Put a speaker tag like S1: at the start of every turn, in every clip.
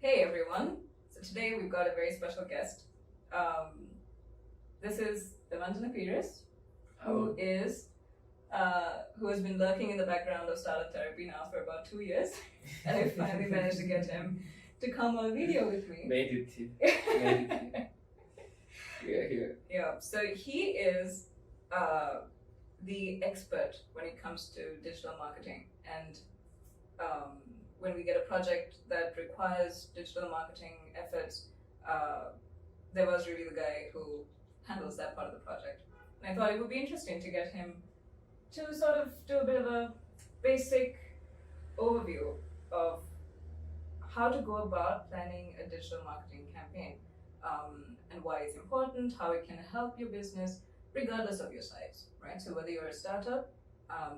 S1: Hey everyone! So today we've got a very special guest. This is Evangelina Peters, who has been lurking in the background of startup therapy now for about 2 years, and I finally managed to get him to come on video with me.
S2: Made it. We are here.
S1: Yeah, so he is the expert when it comes to digital marketing, and when we get a project that requires digital marketing efforts, there was really the guy who handles that part of the project. And I thought it would be interesting to get him to sort of do a bit of a basic overview of how to go about planning a digital marketing campaign, and why it's important, how it can help your business regardless of your size, right? So whether you're a startup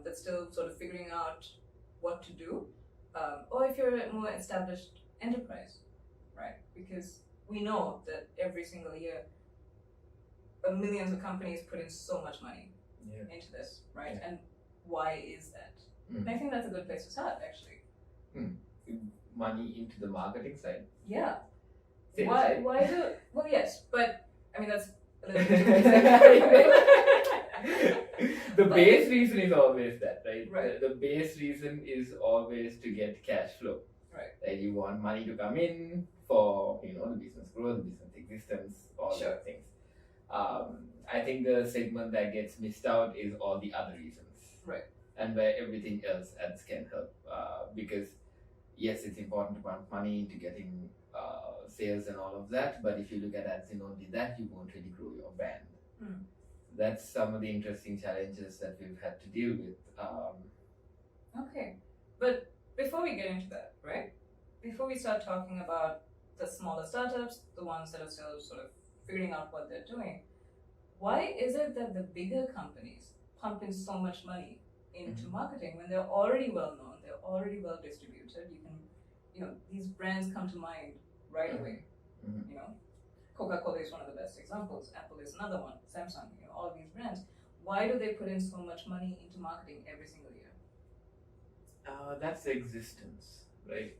S1: that's still sort of figuring out what to do, or if you're a more established enterprise, right? Because we know that every single year, millions of companies put in so much money into this, right? And why is that? And I think that's a good place to start, actually.
S2: Money into the marketing side.
S1: Yeah.
S2: Sales
S1: Why?
S2: side.
S1: Well, yes, but I mean that's a little bit too basic.
S2: The base reason is always that, right?
S1: Right.
S2: The base reason is always to get cash flow.
S1: Right.
S2: That you want money to come in for the business growth, business existence, all those things. I think the segment that gets missed out is all the other reasons.
S1: Right.
S2: And where everything else ads can help. Because yes, it's important to pump money into getting sales and all of that, but if you look at ads in only that, you won't really grow your brand. That's some of the interesting challenges that we've had to deal with.
S1: Okay, but before we get into that, right? Before we start talking about the smaller startups, the ones that are still sort of figuring out what they're doing, why is it that the bigger companies pump in so much money into marketing when they're already well known, they're already well distributed? These brands come to mind right away. Coca-Cola is one of the best examples. Apple is another one. Samsung, all of these brands. Why do they put in so much money into marketing every single year?
S2: That's existence, right?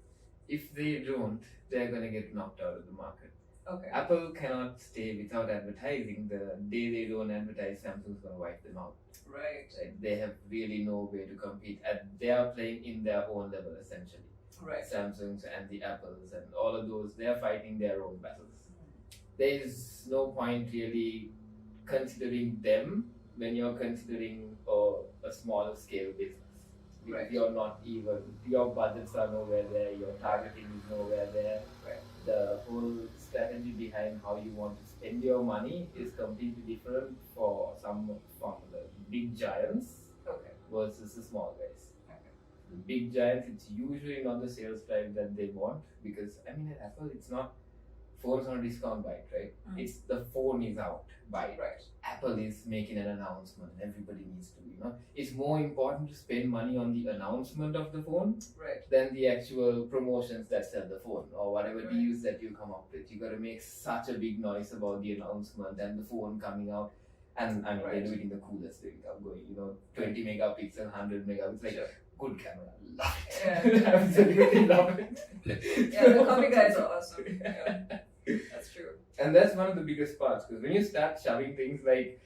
S2: If they don't, they're gonna get knocked out of the market.
S1: Okay.
S2: Apple cannot stay without advertising. The day they don't advertise, Samsung's gonna wipe them out.
S1: Right.
S2: They have really no way to compete. They are playing in their own level essentially.
S1: Right.
S2: Samsungs and the Apples and all of those, they are fighting their own battles. There is no point really considering them when you're considering a smaller scale business. Because
S1: Right.
S2: you're not even, your budgets are nowhere there, your targeting is nowhere there.
S1: Right.
S2: The whole strategy behind how you want to spend your money is completely different for some of the big giants versus the small guys. The big giants, it's usually not the sales drive that they want, because at Apple, it's not phones on a discount, buy it, right? It's the phone is out, buy it.
S1: Right.
S2: Apple is making an announcement, everybody needs to, it's more important to spend money on the announcement of the phone
S1: Right.
S2: than the actual promotions that sell the phone or whatever
S1: Right.
S2: deals that you come up with. You got to make such a big noise about the announcement and the phone coming out. And they do it in the coolest way without going, 20 megapixel, 100 megapixels, like good camera, love it.
S1: Yeah.
S2: Absolutely love it.
S1: Yeah, the copy guys are awesome. Yeah. That's true.
S2: And that's one of the biggest parts, because when you start shoving things like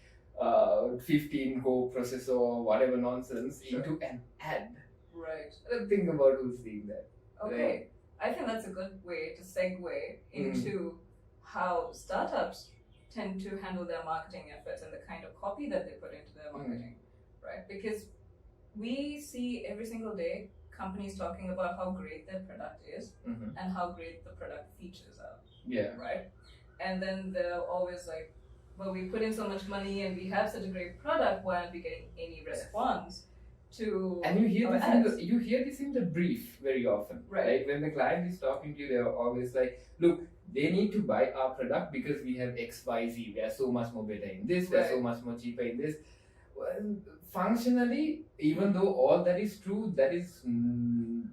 S2: 15 core processor or whatever nonsense into an ad,
S1: Right.
S2: think about who's seeing that.
S1: Okay.
S2: Right.
S1: I think that's a good way to segue into how startups tend to handle their marketing efforts and the kind of copy that they put into their marketing, right? Because we see every single day companies talking about how great their product is and how great the product features are.
S2: Yeah.
S1: Right? And then they're always like, well, we put in so much money and we have such a great product, why aren't we getting any response to
S2: And you hear
S1: our
S2: this
S1: ads?
S2: you hear this in the brief very often.
S1: Right.
S2: When the client is talking to you, they're always like, look, they need to buy our product because we have XYZ. We are so much more better in this, we are so much more cheaper in this. Well, functionally, even though all that is true, that is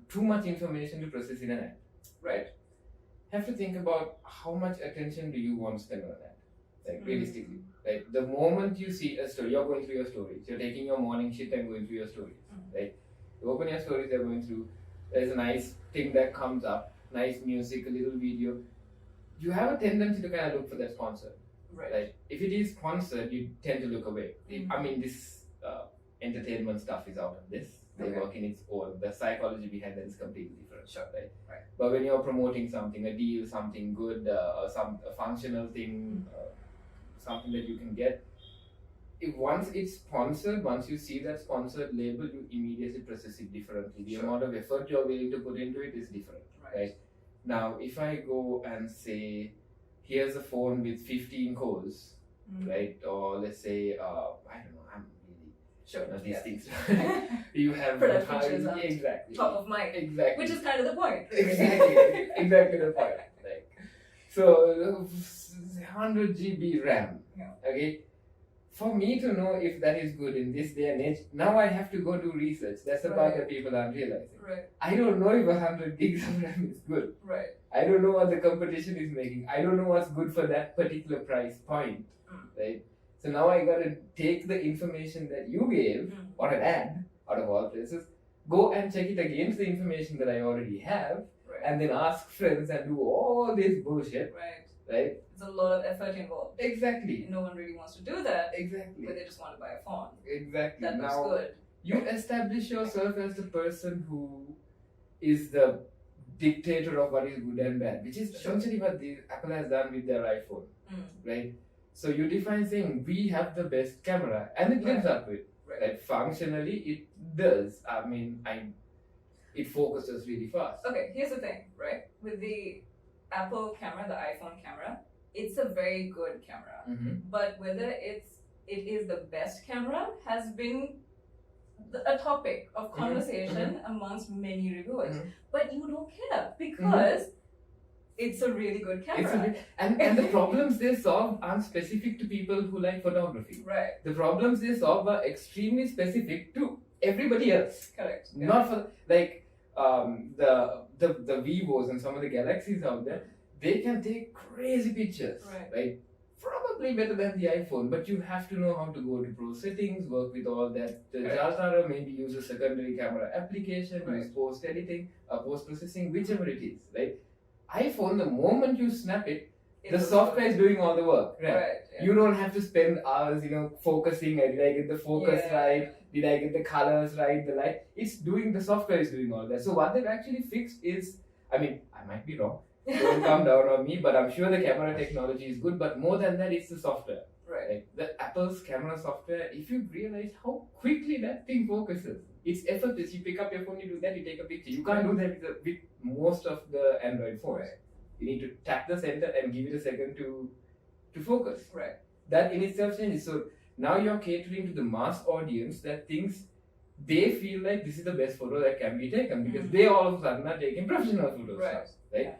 S2: too much information to process in an ad.
S1: Right.
S2: Have to think about how much attention do you want to spend on an ad. Like realistically, like the moment you see a story, you're going through your stories, you're taking your morning shit and going through your stories, right? You open your stories, you're going through, there's a nice thing that comes up, nice music, a little video, you have a tendency to kind of look for that sponsor.
S1: Right.
S2: Like if it is sponsored, you tend to look away. I mean, this entertainment stuff is out of this. They work in its own. The psychology behind that is completely different.
S1: Sure.
S2: Right.
S1: Right.
S2: But when you're promoting something, a deal, something good, or a functional thing, something that you can get, if once it's sponsored, once you see that sponsored label, you immediately process it differently. The amount of effort you're willing to put into it is different. Right. Now, if I go and say, here's a phone with 15 cores, right? Or let's say, I don't know, I'm really
S1: sure
S2: these things. You have
S1: exactly top of mind,
S2: exactly,
S1: which is kind of the point.
S2: Exactly the point. Like, so 100 GB RAM.
S1: Yeah.
S2: Okay. For me to know if that is good in this day and age, now I have to go do research. That's the part that people aren't realizing.
S1: Right.
S2: I don't know if 100 gigs of RAM is good.
S1: Right.
S2: I don't know what the competition is making. I don't know what's good for that particular price point. Right. So now I gotta take the information that you gave, or an ad, out of all places, go and check it against the information that I already have, and then ask friends and do all this bullshit. Right?
S1: There's a lot of effort involved.
S2: Exactly.
S1: No one really wants to do that.
S2: Exactly.
S1: But they just want to buy a phone.
S2: Exactly.
S1: That looks good.
S2: You establish yourself as the person who is the dictator of what is good and bad, which is essentially what Apple has done with their iPhone. Right? So you define saying, we have the best camera, and it lives up to it. Right? Functionally, it does. I mean, it focuses really fast.
S1: Okay, here's the thing, right? With the Apple camera, the iPhone camera, it's a very good camera. But whether it is the best camera has been a topic of conversation amongst many reviewers. But you don't care because it's a really good camera.
S2: And the problems they solve aren't specific to people who like photography.
S1: Right.
S2: The problems they solve are extremely specific to everybody else.
S1: Correct. Yeah.
S2: Not for like the Vivos and some of the Galaxies out there. They can take crazy pictures. Right. Probably better than the iPhone, but you have to know how to go to pro settings, work with all that Jaltara, maybe use a secondary camera application, use post editing, post processing, whichever it is, right? iPhone, the moment you snap it, the software is doing all the work, right? You don't have to spend hours, focusing. Did I get the focus right? Did I get the colors right? The light? The software is doing all that. So what they've actually fixed is, I mean, I might be wrong. Don't come down on me, but I'm sure the camera technology is good. But more than that, it's the software.
S1: Right.
S2: Like the Apple's camera software, if you realize how quickly that thing focuses, it's effortless. You pick up your phone, you do that, you take a picture. You can't do that with most of the Android phones. You need to tap the center and give it a second to focus.
S1: Right.
S2: That in itself changes. So now you're catering to the mass audience that thinks they feel like this is the best photo that can be taken because they all of a sudden are taking professional photos. Right.
S1: Yeah.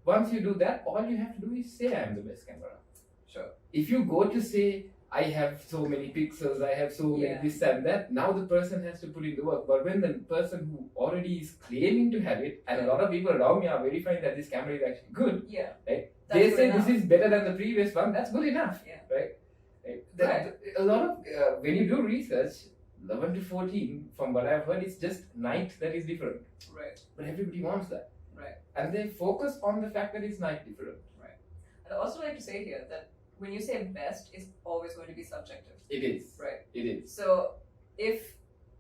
S2: Once you do that, all you have to do is say I'm the best camera.
S1: Sure.
S2: If you go to say I have so many pixels, I have so many this and that, now the person has to put in the work. But when the person who already is claiming to have it, and a lot of people around me are verifying that this camera is actually good, right? They say this is better than the previous one, that's good enough, right? A lot of, when you do research, 11 to 14, from what I've heard, it's just night that is different.
S1: Right.
S2: But everybody wants that.
S1: Right.
S2: And they focus on the fact that it's night different.
S1: Right. I'd also like to say here that when you say best, it's always going to be subjective.
S2: It is.
S1: Right.
S2: It is.
S1: So if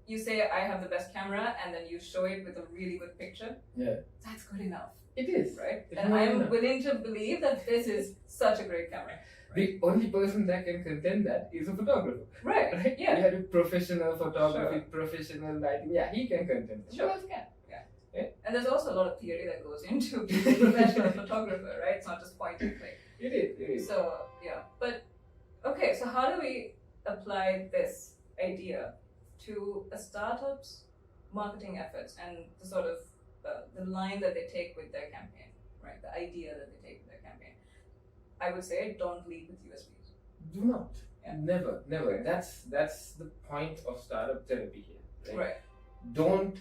S1: you say I have the best camera and then you show it with a really good picture, that's good enough.
S2: It is.
S1: Right? And I'm willing to believe that this is such a great camera.
S2: The only person that can contend that is a photographer.
S1: Right. Yeah.
S2: You have a professional photography, professional lighting. Yeah, he can contend.
S1: Sure. And there's also a lot of theory that goes into being a professional photographer, right? It's not just point and click.
S2: It is.
S1: So, but okay, so how do we apply this idea to a startup's marketing efforts and the sort of the line that they take with their campaign, right? The idea that they take with their campaign. I would say don't lead with USPs.
S2: Do not. Never. Okay. That's the point of startup therapy here. Right? Don't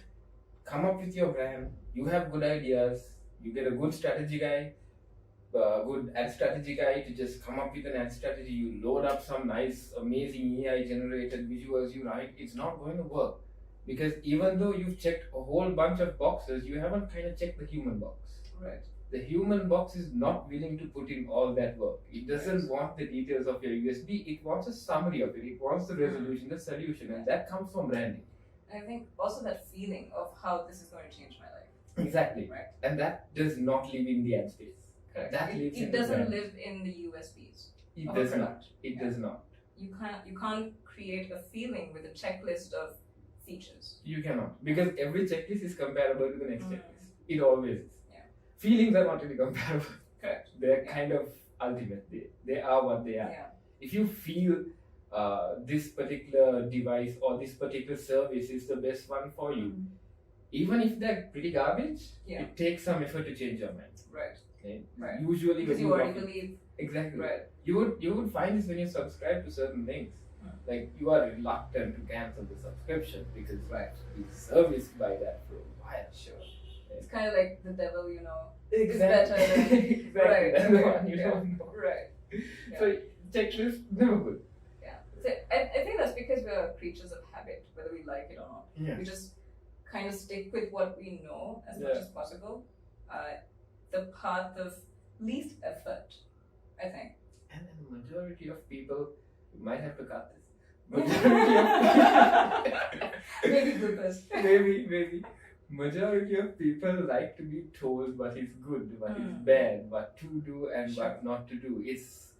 S2: come up with your brand. You have good ideas. You get a good strategy guy, good ad strategy guy to just come up with an ad strategy. You load up some nice, amazing AI generated visuals. You write. It's not going to work because even though you've checked a whole bunch of boxes, you haven't kind of checked the human box.
S1: Right.
S2: The human box is not willing to put in all that work. It doesn't want the details of your USB. It wants a summary of it. It wants the resolution, the solution, and that comes from branding.
S1: I think also that feeling of how this is going to change my life.
S2: Exactly.
S1: Right.
S2: And that does not live in the ad space.
S1: Correct.
S2: That lives in
S1: it
S2: the
S1: doesn't
S2: brand.
S1: live in the USBs.
S2: It
S1: of
S2: does
S1: a
S2: not.
S1: product.
S2: It does not.
S1: You can't create a feeling with a checklist of features.
S2: You cannot, because every checklist is comparable to the next checklist. It always is.
S1: Yeah.
S2: Feelings are not really comparable.
S1: Correct.
S2: They're kind of ultimate. They are what they are.
S1: Yeah.
S2: If you feel this particular device or this particular service is the best one for you, even if they're pretty garbage, it takes some effort to change your mind.
S1: Right.
S2: Okay?
S1: Right.
S2: Usually,
S1: because
S2: when
S1: you already believe.
S2: Exactly.
S1: Right.
S2: You would find this when you subscribe to certain things. Like you are reluctant to cancel the subscription because you serviced by that for a while.
S1: Sure. It's kind of like the devil, you know.
S2: Exactly.
S1: Is better than
S2: exactly.
S1: Right.
S2: That's the one you don't know.
S1: Right. Yeah.
S2: So checklist never good.
S1: Yeah. So I think that's because we're creatures of habit, whether we like it or not.
S2: Yeah.
S1: We just kind of stick with what we know as much as possible. The path of least effort, I think.
S2: And the majority of people, you might have to cut this.
S1: Maybe bloopers.
S2: Maybe. Majority of people like to be told what is good, what is bad, what to do and what not to do. It's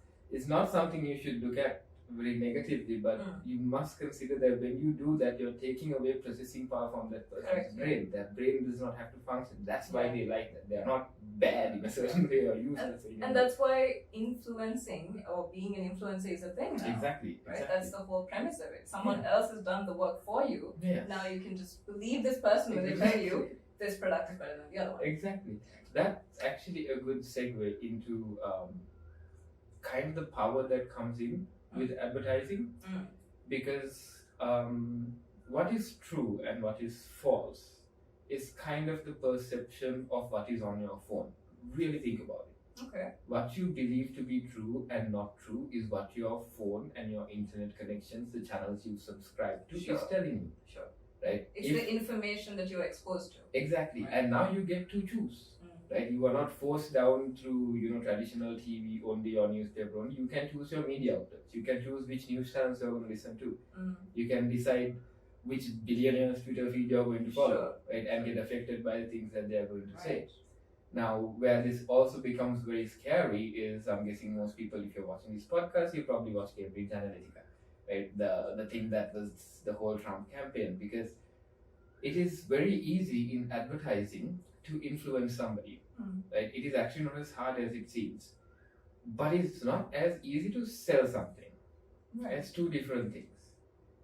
S2: not something you should look at very negatively, but you must consider that when you do that, you're taking away processing power from that person's brain. That brain does not have to function. That's why they like that. They're not bad in a certain way or useless.
S1: And that's why influencing or being an influencer is a thing now.
S2: Exactly.
S1: Right? That's the whole premise of it. Someone else has done the work for you.
S2: Yes.
S1: Now you can just believe this person when they tell you this product is better than the other one.
S2: Exactly. That's actually a good segue into kind of the power that comes in with advertising, because what is true and what is false is kind of the perception of what is on your phone. Really think about it.
S1: Okay.
S2: What you believe to be true and not true is what your phone and your internet connections, the channels you subscribe to, is telling you.
S1: Sure.
S2: Right?
S1: It's the information that you're exposed to.
S2: Exactly. Right. And now you get to choose. Right? You are not forced down through traditional TV only or newspaper only. You can choose your media outlets. You can choose which news channels you're going to listen to. You can decide which billionaire's Twitter feed you're going to follow, right? And get affected by the things that they're going to say. Now, where this also becomes very scary is, I'm guessing most people, if you're watching this podcast, you probably watch Cambridge Analytica, right? The thing that was the whole Trump campaign, because it is very easy in advertising to influence somebody, right? It is actually not as hard as it seems, but it's not as easy to sell something. Right. It's two different things.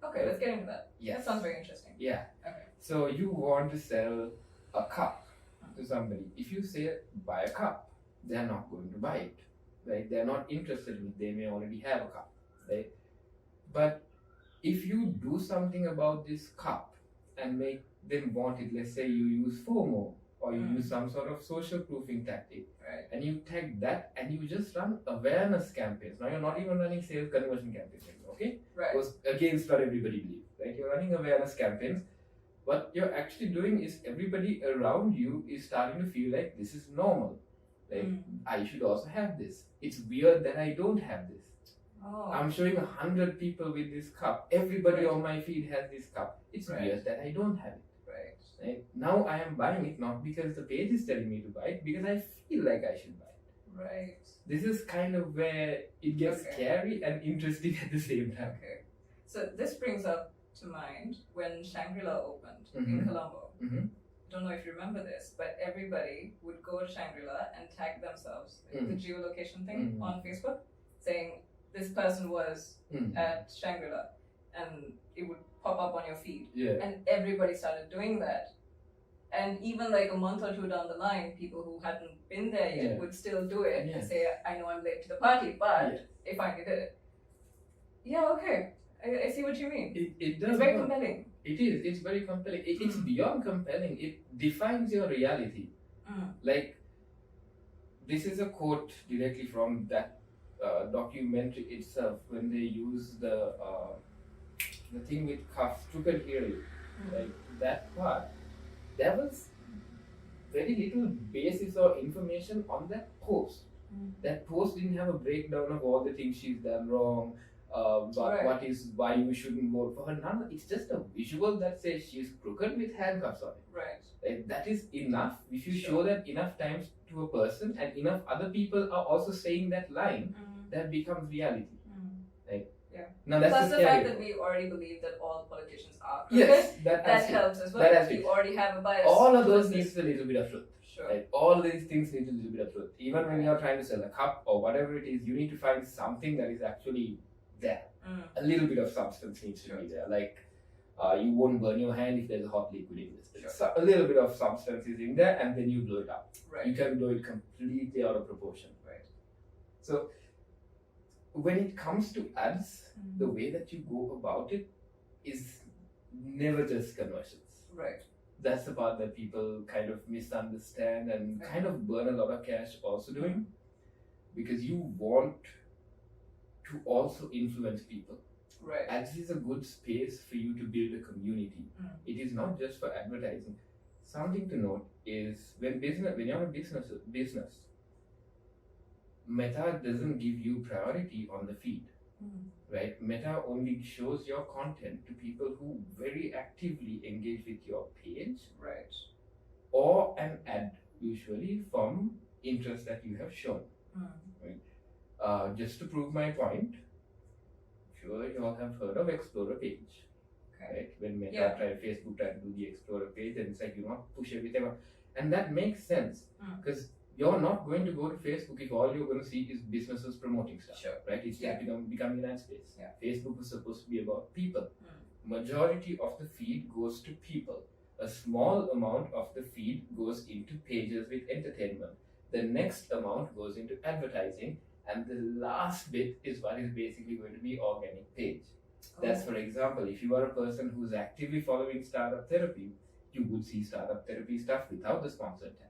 S1: Okay, let's get into that.
S2: Yes.
S1: That sounds very interesting.
S2: Yeah.
S1: Okay.
S2: So you want to sell a cup to somebody. If you say buy a cup, they're not going to buy it, right? They're not interested in it. They may already have a cup, right? But if you do something about this cup and make them want it, let's say you use FOMO, or you use some sort of social proofing tactic, right? And you tag that and you just run awareness campaigns. Now you're not even running sales conversion campaigns anymore, okay?
S1: Right.
S2: Because against what everybody believes, right? You're running awareness campaigns. What you're actually doing is everybody around you is starting to feel like this is normal. Like, I should also have this. It's weird that I don't have this.
S1: Oh.
S2: I'm showing 100 people with this cup. Everybody on my feed has this cup. It's weird that I don't have it. Right? Now I am buying it not because the page is telling me to buy it, because I feel like I should buy it.
S1: Right.
S2: This is kind of where it gets scary and interesting at the same time.
S1: Okay. So this brings up to mind when Shangri-La opened in Colombo. Don't know if you remember this, but everybody would go to Shangri-La and tag themselves, like the geolocation thing on Facebook, saying this person was at Shangri-La, and it would pop up on your feed.
S2: Yeah.
S1: And everybody started doing that. And even like a month or two down the line, people who hadn't been there yet would still do it and say, I know I'm late to the party, but they finally did it. Yeah, okay. I see what you mean.
S2: It does.
S1: It's very compelling.
S2: It is. It's very compelling. It's beyond compelling. It defines your reality. Like, this is a quote directly from that documentary itself, when they use the thing with cuffs, you can hear it. Like that part, that was very little basis or information on that post. That post didn't have a breakdown of all the things she's done wrong, why you shouldn't vote for her. None. It's just a visual that says she's crooked with handcuffs on it.
S1: Right.
S2: Like, that is enough. If you show that enough times to a person, and enough other people are also saying that line, that becomes reality. Now that's
S1: plus the fact that we already believe that all politicians are crooked. Yes, that helps as well. We already have a bias.
S2: All of those needs a little bit of truth.
S1: Sure.
S2: Like, all these things need a little bit of truth. Even when you're trying to sell a cup or whatever it is, you need to find something that is actually there. A little bit of substance needs to be there. Like, you won't burn your hand if there's a hot liquid in this. So a little bit of substance is in there, and then you blow it up.
S1: Right.
S2: You can blow it completely out of proportion.
S1: Right.
S2: So when it comes to ads, the way that you go about it is never just conversions.
S1: Right.
S2: That's the part that people kind of misunderstand and kind of burn a lot of cash also doing, because you want to also influence people.
S1: Right.
S2: Ads is a good space for you to build a community. It is not just for advertising. Something to note is when you're a business, Meta doesn't give you priority on the feed. Right? Meta only shows your content to people who very actively engage with your page.
S1: Right.
S2: Or an ad, usually from interest that you have shown. Right? Just to prove my point, sure you all have heard of Explorer page. Right? When Facebook tried to do the Explorer page, and it's like, push everything out. And that makes sense, because you're not going to go to Facebook if all you're going to see is businesses promoting stuff.
S1: Sure.
S2: Right? It's becoming an ad space.
S1: Yeah.
S2: Facebook is supposed to be about people. Majority of the feed goes to people. A small amount of the feed goes into pages with entertainment. The next amount goes into advertising, and the last bit is what is basically going to be organic page. That's, for example, if you are a person who's actively following Startup Therapy, you would see Startup Therapy stuff without the sponsored tag.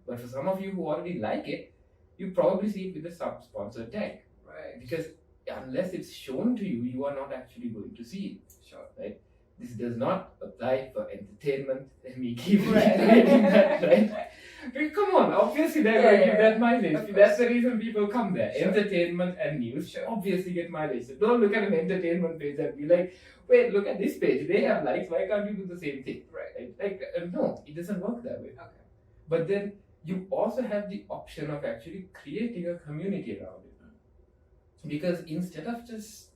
S2: But for some of you who already like it, you probably see it with the sponsored tag.
S1: Right.
S2: Because unless it's shown to you, you are not actually going to see it.
S1: Sure.
S2: Right? This does not apply for entertainment. Let me keep reiterating that, right? But come on, obviously they're going to give that mileage. That's the reason people come there. Sure. Entertainment and news obviously get mileage. So don't look at an entertainment page and be like, wait, look at this page. They have likes. Why can't you do the same thing?
S1: Right.
S2: Like, no, it doesn't work that way.
S1: Okay.
S2: But then you also have the option of actually creating a community around it. Because instead of just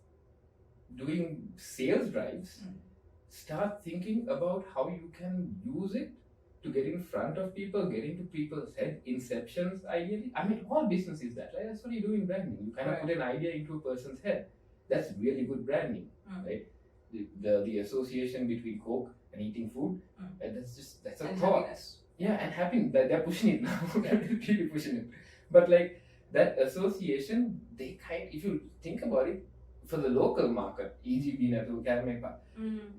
S2: doing sales drives, start thinking about how you can use it to get in front of people, get into people's head, inceptions ideally. I mean, all business is that, right? That's what you do in branding. You kind of put an idea into a person's head. That's really good branding, right? The association between Coke and eating food, that's a thought.
S1: Happiness.
S2: Yeah, and happiness. They're pushing it now. Really pushing it. But like that association, if you think about it, for the local market, e.g. Binatu, Kalmepa,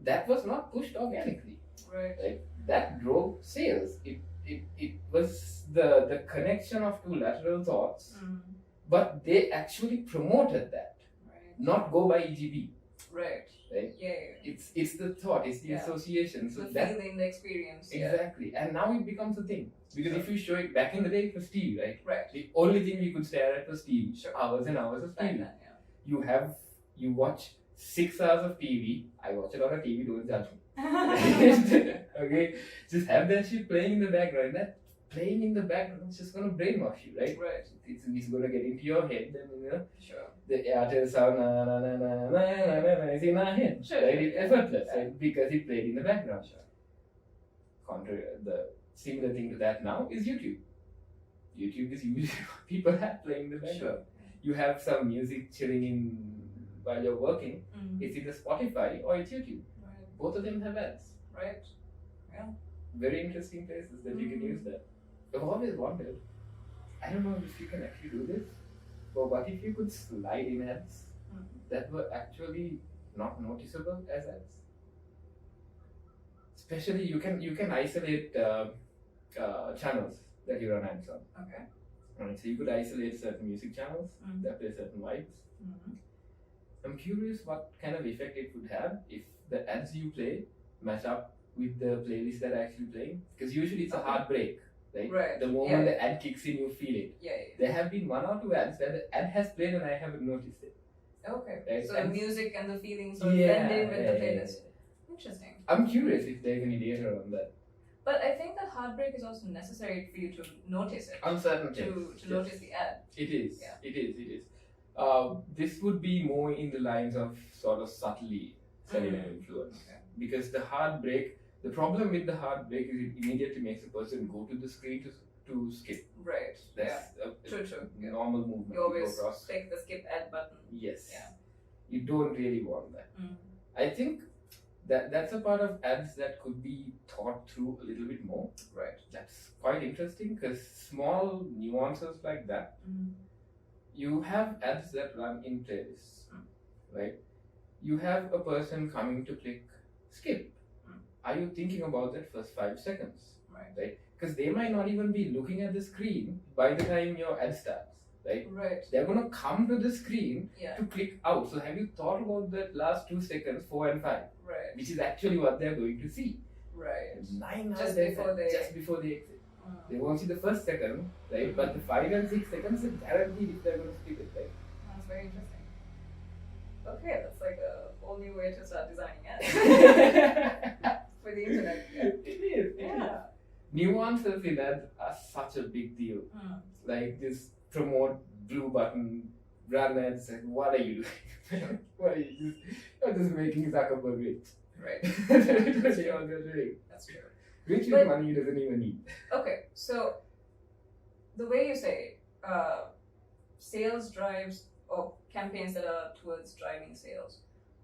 S2: that was not pushed organically.
S1: Right.
S2: That drove sales. It was the connection of two lateral thoughts, but they actually promoted that, not go by EGB.
S1: Right. Yeah.
S2: It's the thought, it's the association. So
S1: the feeling, the experience.
S2: Exactly. And now it becomes a thing. Because if you show it, back in the day it was TV, right?
S1: Right.
S2: The only thing you could stare at was TV.
S1: Sure.
S2: Hours and hours of TV.
S1: Then,
S2: You watch 6 hours of TV. I watch a lot of TV, don't judge me. Okay? Just have that shit playing in the background. That playing in the background is just gonna brainwash you, right?
S1: Right.
S2: It's gonna get into your head, and
S1: Sure.
S2: The Airtel sound is in our head.
S1: Sure.
S2: Right? It's effortless, right? Because it played in the background. Sure. The similar thing to that now is YouTube. YouTube is usually what people have playing in the background.
S1: Sure.
S2: You have some music chilling in while you're working. It's either Spotify or it's YouTube.
S1: Right.
S2: Both of them have ads.
S1: Right. Yeah.
S2: Very interesting places that you can use that. I've always wondered, I don't know if you can actually do this, but what if you could slide in ads that were actually not noticeable as ads? Especially you can isolate channels that you run ads on.
S1: Okay.
S2: Right, so you could isolate certain music channels that play certain vibes. I'm curious what kind of effect it would have if the ads you play match up with the playlist that are actually playing. Because usually it's a hard break Right? The moment the ad kicks in, you feel it. There have been 1 or 2 ads where the ad has played and I haven't noticed it.
S1: Okay.
S2: Right?
S1: So the music and the feelings sort of blend in with the playlist. Interesting.
S2: I'm curious if there's any data on that.
S1: But I think that heartbreak is also necessary for you to notice it.
S2: On certain
S1: to notice the ad.
S2: It is. Yeah. It is. This would be more in the lines of sort of subtly selling an influence. Okay. Because the problem with the heartbreak is it immediately makes a person go to the screen to skip.
S1: Right.
S2: That's
S1: true.
S2: Normal movement.
S1: You always take the skip ad button.
S2: Yes. Yeah. You don't really want that. I think that's a part of ads that could be thought through a little bit more.
S1: Right.
S2: That's quite interesting because small nuances like that. You have ads that run in playlists, right? You have a person coming to click skip. Are you thinking about that first 5 seconds? Right? Because they might not even be looking at the screen by the time your ad starts. Right? They're going to come to the screen to click out. So have you thought about that last 2 seconds, 4 and 5?
S1: Right.
S2: Which is actually what they're going to see.
S1: Right.
S2: 9
S1: just before they exit.
S2: They won't see the first second, right? But the 5 and 6 seconds is guaranteed if they're going to skip it, right?
S1: That's very interesting. Okay, that's like a whole new way to start designing ads for the internet.
S2: It is. Yeah. Nuances in ads are such a big deal. Like this promote blue button brand ads. Like, what are you doing? You're just making Zuckerberg rich.
S1: Right.
S2: That's what you're doing.
S1: That's true.
S2: Rich with money he doesn't even need.
S1: Okay, so the way you say sales drives or campaigns that are towards driving sales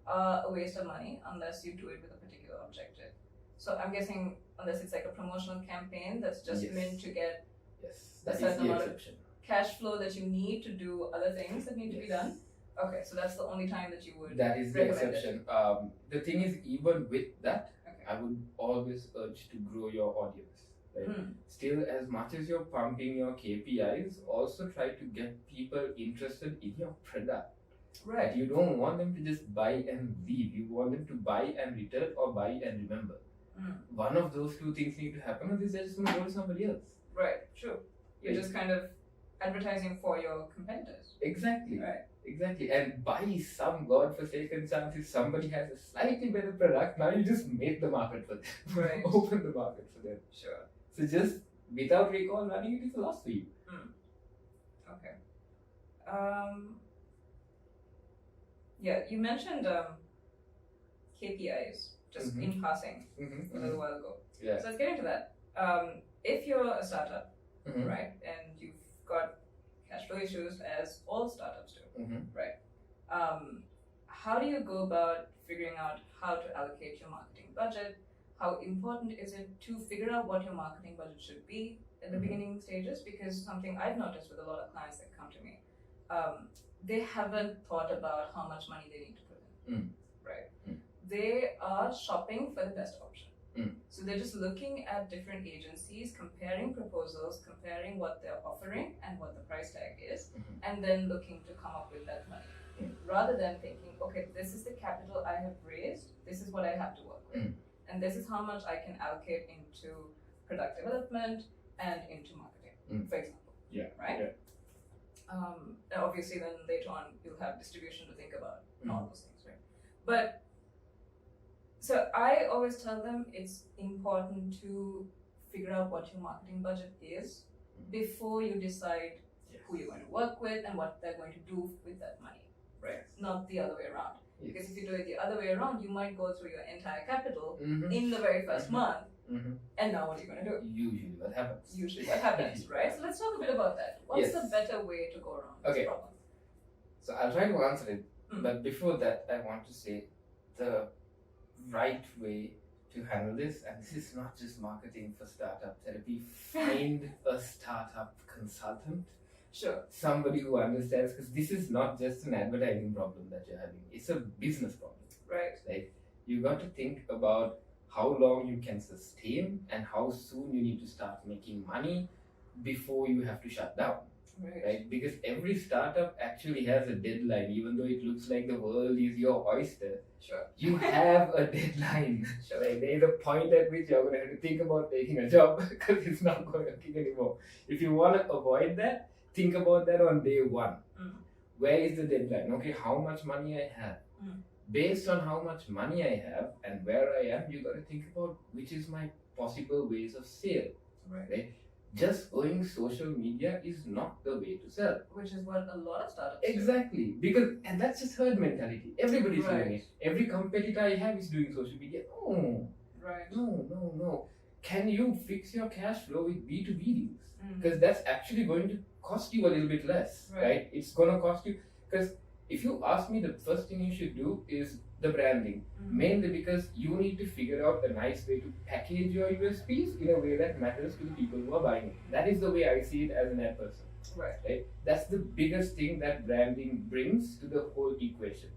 S1: are a waste of money unless you do it with a particular objective. So I'm guessing unless it's like a promotional campaign that's just meant to get a certain amount of cash flow that you need to do other things that need to be done. Okay, so that's the only time that you would
S2: That is the exception. The thing is, even with that, I would always urge to grow your audience. Right? Still, as much as you're pumping your KPIs, also try to get people interested in your product.
S1: Right.
S2: But you don't want them to just buy and leave. You want them to buy and return or buy and remember. One of those two things need to happen, or they're just going to go to somebody else.
S1: Right, true. You're just kind of advertising for your competitors.
S2: Exactly.
S1: Right.
S2: Exactly. And by some godforsaken chance, if somebody has a slightly better product, now you just make the market for them.
S1: Right.
S2: Open the market for them.
S1: Sure.
S2: So just without recall running it is a loss for you.
S1: Okay. Yeah, you mentioned KPIs just in passing a little while ago.
S2: Yeah.
S1: So let's get into that. If you're a startup, right, and you've got cash flow issues, as all startups do, right? How do you go about figuring out how to allocate your marketing budget? How important is it to figure out what your marketing budget should be at the beginning stages? Because something I've noticed with a lot of clients that come to me, they haven't thought about how much money they need to put in, right? They are shopping for the best option. So they're just looking at different agencies, comparing proposals, comparing what they're offering and what the price tag is, and then looking to come up with that money. Rather than thinking, okay, this is the capital I have raised, this is what I have to work with, and this is how much I can allocate into product development and into marketing, for example. Right?
S2: Yeah.
S1: And obviously then later on you'll have distribution to think about and all those things, right? But so I always tell them it's important to figure out what your marketing budget is before you decide who you're going to work with and what they're going to do with that money, right? Not the other way around. Because if you do it the other way around, you might go through your entire capital in the very first month, and now what are you going to do?
S2: Usually what happens.
S1: Right? So let's talk a bit about that. What's the better way to go around this problem?
S2: So I'll try to answer it, but before that I want to say the right way to handle this, and this is not just marketing for startup therapy, find a startup consultant.
S1: Sure.
S2: Somebody who understands, because this is not just an advertising problem that you're having, it's a business problem.
S1: Right.
S2: Like, you got to think about how long you can sustain and how soon you need to start making money before you have to shut down. right? Because every startup actually has a deadline, even though it looks like the world is your oyster.
S1: Sure.
S2: You have a deadline.
S1: Sure.
S2: Right? There is a point at which you're going to have to think about taking a job because it's not going to kick anymore. If you want to avoid that, think about that on day one. Where is the deadline? Okay, how much money I have? Based on how much money I have and where I am, you got to think about which is my possible ways of sale. Right? Just going social media is not the way to sell.
S1: Which is what a lot of startups
S2: do. Because, and that's just herd mentality. Everybody's doing it. Every competitor I have is doing social media. No.
S1: Right.
S2: No. Can you fix your cash flow with B2B deals? Because that's actually going to cost you a little bit less, right? It's going to cost you, because if you ask me, the first thing you should do is the branding. Mainly because you need to figure out a nice way to package your USPs in a way that matters to the people who are buying it. That is the way I see it as an ad person. Right? That's the biggest thing that branding brings to the whole equation.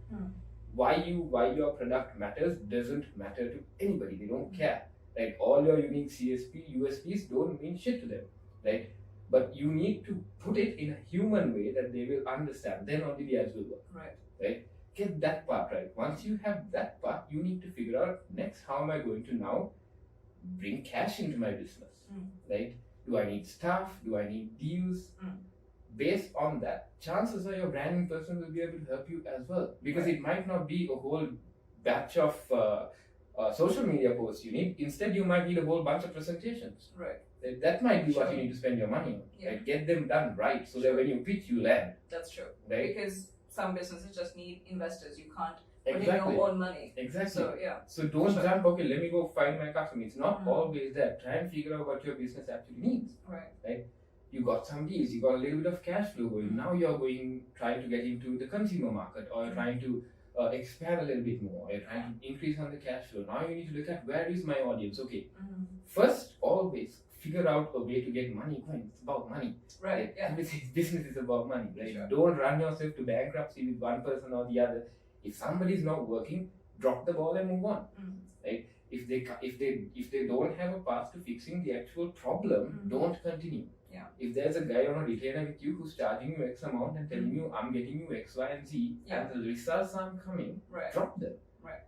S2: Why your product matters doesn't matter to anybody. They don't care. Right? All your unique USPs don't mean shit to them. Right? But you need to put it in a human way that they will understand. Then only the ads will work. Right? Get that part right. Once you have that part, you need to figure out next, how am I going to now bring cash into my business? Right? Do I need staff? Do I need deals? Based on that, chances are your branding person will be able to help you as well. Because it might not be a whole batch of social media posts you need. Instead, you might need a whole bunch of presentations. That might be what you need to spend your money on. Right? Get them done right so that when you pitch, you land.
S1: That's true.
S2: Right?
S1: Because some businesses just need investors. You can't put in your own money. So
S2: don't jump, okay, let me go find my customer. It's not always that. Try and figure out what your business actually needs. Right? You got some deals, you got a little bit of cash flow going. Now you're trying to get into the consumer market, or you're trying to expand a little bit more. You're trying to increase on the cash flow. Now you need to look at, where is my audience? Okay. First, always figure out a way to get money going. It's about money.
S1: Right.
S2: Business is about money. Right?
S1: Sure.
S2: Don't run yourself to bankruptcy with one person or the other. If somebody is not working, drop the ball and move on. Right? If they don't have a path to fixing the actual problem, don't continue. If there's a guy on a retainer with you who's charging you X amount and telling you, I'm getting you X, Y, and Z, and the results aren't coming, drop them.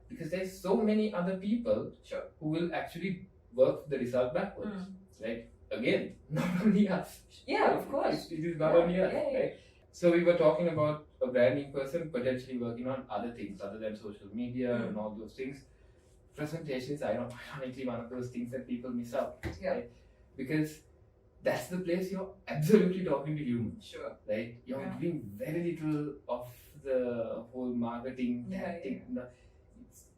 S2: Because there's so many other people who will actually work the result backwards. Right? Again, not only us.
S1: Of course.
S2: It is not only us. Right? So we were talking about a branding person potentially working on other things other than social media and all those things. Presentation is ironically one of those things that people miss out. Right? Because that's the place you're absolutely talking to humans. Right? You're doing very little of the whole marketing tactic.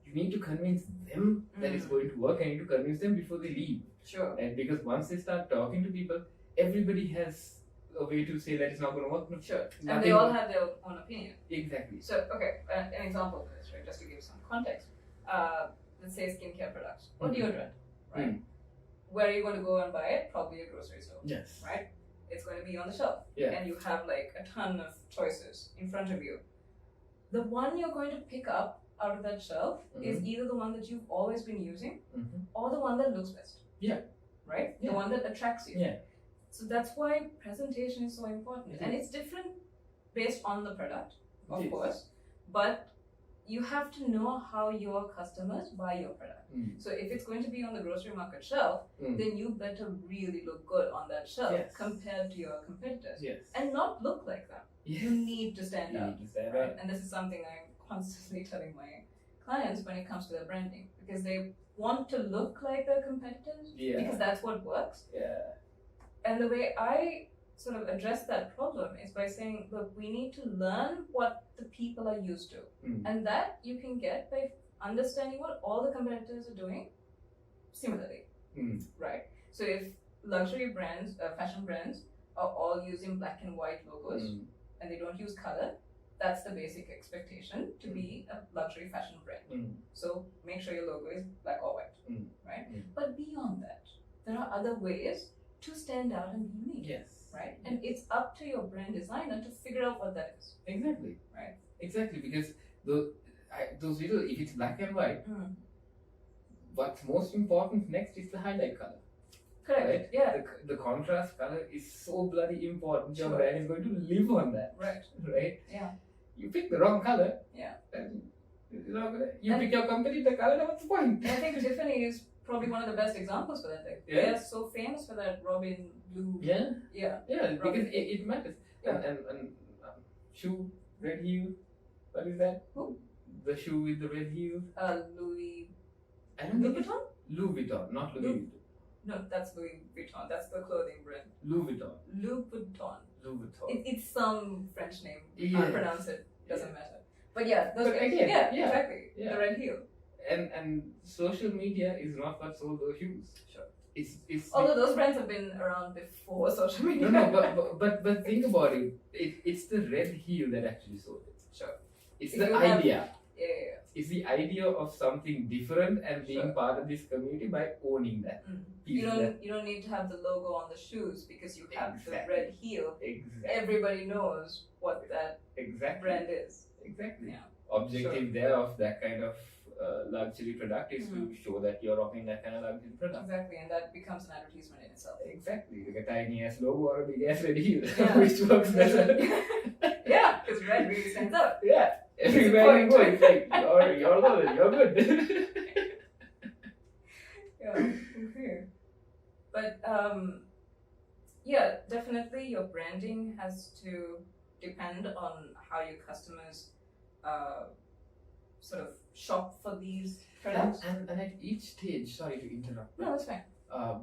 S2: You need to convince them that it's going to work, and you need to convince them before they leave. Right? Because once they start talking to people, everybody has a way to say that it's not going to work.
S1: And they all have their own opinion.
S2: Exactly.
S1: So, okay, an example of this, right? Just to give some context. Let's say skincare products or deodorant, right? Where are you going to go and buy it? Probably a grocery store.
S2: Yes.
S1: Right? It's going to be on the shelf. And you have like a ton of choices in front of you. The one you're going to pick up out of that shelf is either the one that you've always been using or the one that looks best. Right? The one that attracts you. So that's why presentation is so important. And it's different based on the product, of course. But you have to know how your customers buy your product. So if it's going to be on the grocery market shelf, then you better really look good on that shelf compared to your competitors. And not look like them. You need to stand out. Right? And this is something I'm constantly telling my clients when it comes to their branding, because they want to look like their competitors because that's what works. And the way I sort of address that problem is by saying, look, we need to learn what the people are used to. And that you can get by understanding what all the competitors are doing similarly. Right? So if luxury brands, fashion brands are all using black and white logos and they don't use color, that's the basic expectation to be a luxury fashion brand. So make sure your logo is black or white, right? But beyond that, there are other ways to stand out and be unique. Right? And it's up to your brand designer to figure out what that is.
S2: Exactly.
S1: Right?
S2: Exactly, because those little, if it's black and white, what's most important next is the highlight color.
S1: Correct.
S2: Right?
S1: Yeah.
S2: The contrast color is so bloody important. Your
S1: Sure.
S2: brand is going to live on that.
S1: Right.
S2: Right?
S1: Yeah.
S2: You pick the wrong color.
S1: Yeah.
S2: And you pick your company, the color, what's the point?
S1: I think Tiffany is probably one of the best examples for that. Like,
S2: Yeah.
S1: They are so famous for that robin blue.
S2: Yeah.
S1: Yeah.
S2: Yeah, because
S1: Robin.
S2: it matters.
S1: Yeah.
S2: And shoe, red heel. What is that?
S1: Who?
S2: The shoe with the red heel.
S1: Louis.
S2: I don't
S1: Louis
S2: think it's
S1: Vuitton?
S2: Louis Vuitton, not Louis Vuitton.
S1: No, that's Louis Vuitton. That's the clothing brand.
S2: Louis Vuitton.
S1: Louis Vuitton.
S2: Louis Vuitton.
S1: It's some French name.
S2: Yes.
S1: Can't pronounce it. Doesn't matter. But yeah, those
S2: But
S1: guys.
S2: again,
S1: yeah,
S2: yeah,
S1: exactly.
S2: yeah.
S1: The red heel.
S2: And social media is not what sold those shoes.
S1: Sure.
S2: It's
S1: Although those brands have been around before social media.
S2: no, but think about it. It's the red heel that actually sold it.
S1: Sure.
S2: It's
S1: If
S2: the
S1: you have-
S2: idea.
S1: Yeah.
S2: It's the idea of something different and being
S1: Sure.
S2: part of this community by owning that.
S1: Mm.
S2: Piece
S1: You
S2: of that.
S1: don't need to have the logo on the shoes because you have
S2: Exactly.
S1: the red heel.
S2: Exactly.
S1: Everybody knows what that
S2: Exactly.
S1: brand is.
S2: Exactly.
S1: Yeah.
S2: Objective there of that kind of luxury product is to show that you're rocking that kind of luxury product.
S1: Exactly, and that becomes an advertisement in itself.
S2: Exactly. Like a tiny ass logo or a big ass red heel,
S1: Yeah.
S2: which works better.
S1: Yeah, because red really stands out.
S2: Yeah. Everywhere you go, it's like you're good, you're good.
S1: Yeah, okay. But yeah, definitely your branding has to depend on how your customers sort of shop for these products.
S2: And at each stage, sorry to interrupt.
S1: No, that's fine.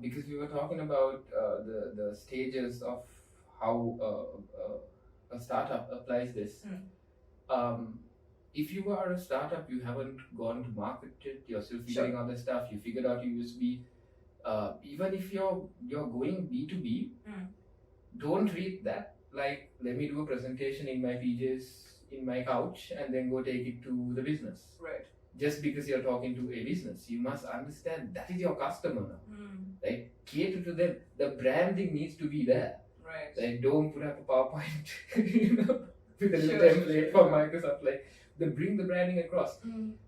S2: Because we were talking about the stages of how a startup applies this. If you are a startup, you haven't gone to market it, you're still figuring out the stuff, you figured out your USB. Even if you're going B2B, don't treat that like, let me do a presentation in my PJs, in my couch, and then go take it to the business.
S1: Right.
S2: Just because you're talking to a business, you must understand that is your customer now. Right? Cater to them. The branding needs to be there.
S1: Right.
S2: Like, don't put up a PowerPoint, with a little
S1: Sure,
S2: template
S1: sure.
S2: from Microsoft. Like, they bring the branding across.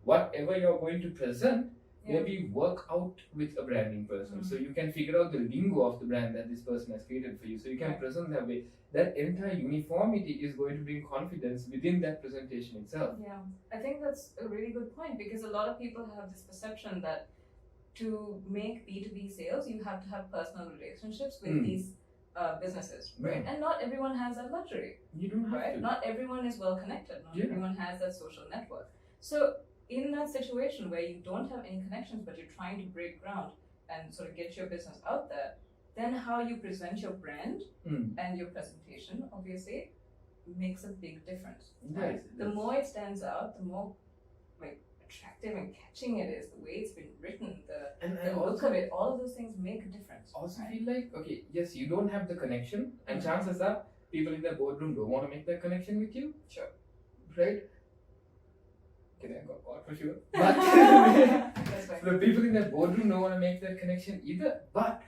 S2: Whatever you're going to present, maybe work out with a branding person. So you can figure out the lingo of the brand that this person has created for you. So you can present that way. That entire uniformity is going to bring confidence within that presentation itself.
S1: Yeah, I think that's a really good point because a lot of people have this perception that to make B2B sales, you have to have personal relationships with these businesses, right? And not everyone has that luxury.
S2: You don't have to.
S1: Not everyone is well connected. Not everyone has that social network. So in that situation where you don't have any connections, but you're trying to break ground and sort of get your business out there, then how you present your brand and your presentation, obviously, makes a big difference. Right? The more it stands out, the more like attractive and catching it is, the way it's been written, the look of it, all of those things make a difference.
S2: Also feel like, okay, yes, you don't have the connection, and chances are people in the boardroom don't want to make that connection with you.
S1: Sure.
S2: Right? Okay, I got caught for sure. But the people in that boardroom don't want to make that connection either. But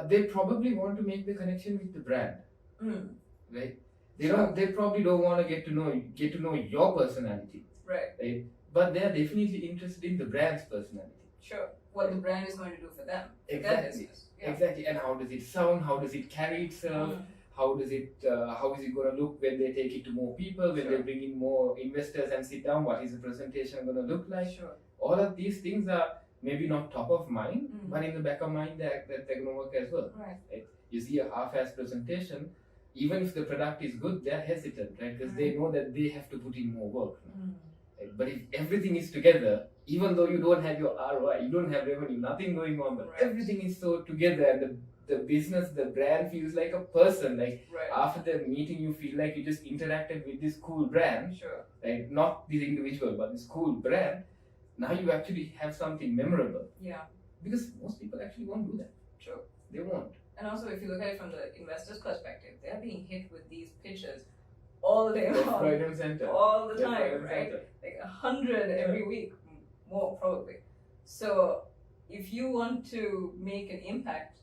S2: they probably want to make the connection with the brand. Right? They probably don't want to get to know your personality. Right? But they are definitely interested in the brand's personality.
S1: Sure. What the brand is going to do for them. For
S2: Exactly.
S1: their business. Yeah.
S2: Exactly. And how does it sound? How does it carry itself? How is it going to look when they take it to more people, when they bring in more investors and sit down? What is the presentation going to look like?
S1: Sure.
S2: All of these things are maybe not top of mind, but in the back of mind that they're going to work as well.
S1: Right.
S2: You see a half-assed presentation, even if the product is good, they're hesitant, right? Because they know that they have to put in more work. Right? But if everything is together, even though you don't have your ROI, you don't have revenue, nothing going on, but everything is so together, and the business, the brand feels like a person. Like after the meeting, you feel like you just interacted with this cool brand, right? Not this individual, but this cool brand. Now you actually have something memorable.
S1: Yeah.
S2: Because most people actually won't do that.
S1: Sure.
S2: They won't.
S1: And also, if you look at it from the investor's perspective, they're being hit with these pitches all the day
S2: Left,
S1: long,
S2: right, and center.
S1: all the
S2: Left,
S1: time,
S2: and
S1: right?
S2: center.
S1: Like 100 every week, more probably. So if you want to make an impact,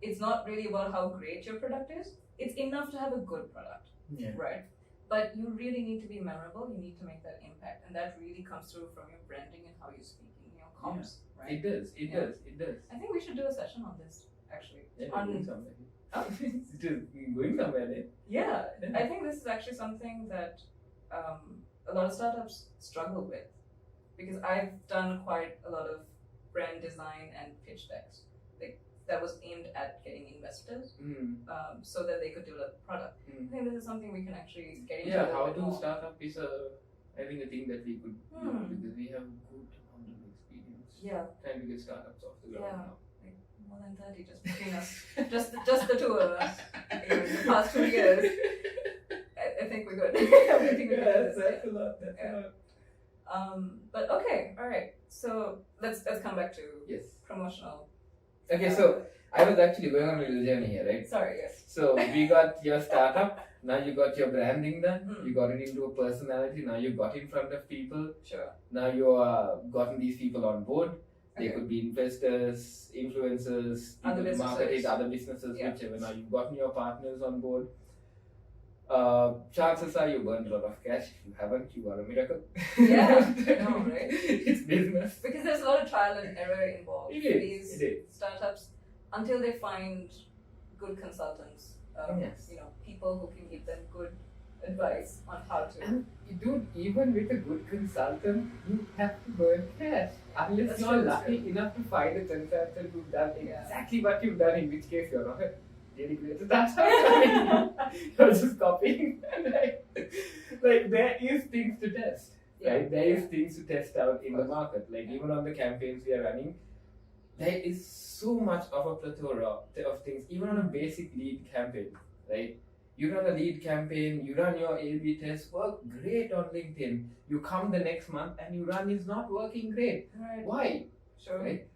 S1: it's not really about how great your product is. It's enough to have a good product, right? But you really need to be memorable. You need to make that impact, and that really comes through from your branding and how you speak in your comms, right?
S2: It does. It does.
S1: I think we should do a session on this. actually.
S2: Yeah, going somewhere. It is going somewhere, then.
S1: Yeah, I think this is actually something that a lot of startups struggle with, because I've done quite a lot of brand design and pitch decks, like that was aimed at getting investors, so that they could develop a product. I think this is something we can actually get into.
S2: Yeah, how to start up is I think a thing that we could do, because we have good amount of experience.
S1: Yeah.
S2: Trying to get startups off the ground now.
S1: Like more than 30 just between us, just the two of us. In the past 2 years, I think we're good. I think we're good.
S2: That's a lot. That's a lot.
S1: But okay, all right. So let's come back to promotional.
S2: Okay, so I was actually going on a little journey here, right?
S1: Sorry, yes.
S2: So we got your startup. Now you got your branding done. You got it into a personality. Now you got in front of people.
S1: Sure.
S2: Now you are gotten these people on board. They could be investors, influencers, people to market it, other businesses, whichever. Now you've gotten your partners on board. Chances are you burned a lot of cash. If you haven't, you are a miracle.
S1: Yeah, I know, right?
S2: It's business.
S1: Because there's a lot of trial and error involved
S2: It
S1: for
S2: is.
S1: these startups until they find good consultants. People who can give them good advice on how to.
S2: And dude, even with a good consultant, you have to burn cash. Unless you're lucky enough to find a consultant who's done exactly what you've done, in which case you're not really great at that. You're just copying. like there is things to test. Right? There is things to test out in the market. Like even on the campaigns we are running, there is so much of a plethora of things. Even on a basic lead campaign, right? You run a lead campaign, you run your A/B test, work great on LinkedIn. You come the next month and you run is not working great.
S1: Right.
S2: Why?
S1: Sure.
S2: Right?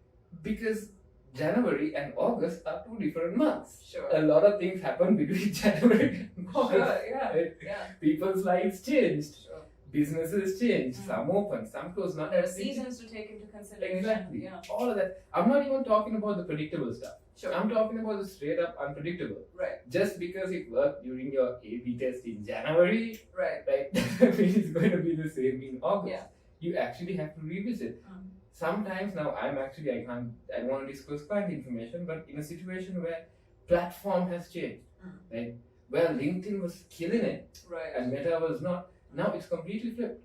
S2: Because January and August are 2 different months.
S1: Sure.
S2: A lot of things happen between January and August.
S1: Sure, yeah.
S2: Right?
S1: Yeah.
S2: People's lives changed.
S1: Sure.
S2: Businesses change. Some open, some close. Not
S1: there are seasons to take into consideration.
S2: Exactly.
S1: Yeah.
S2: All of that. I'm not even talking about the predictable stuff.
S1: Sure.
S2: I'm talking about the straight up unpredictable.
S1: Right.
S2: Just because it worked during your A/B test in January,
S1: right,
S2: doesn't mean it's going to be the same in August.
S1: Yeah.
S2: You actually have to revisit. Sometimes now I don't want to disclose client information, but in a situation where platform has changed, right? Where LinkedIn was killing it,
S1: right,
S2: and Meta was not. Now it's completely flipped,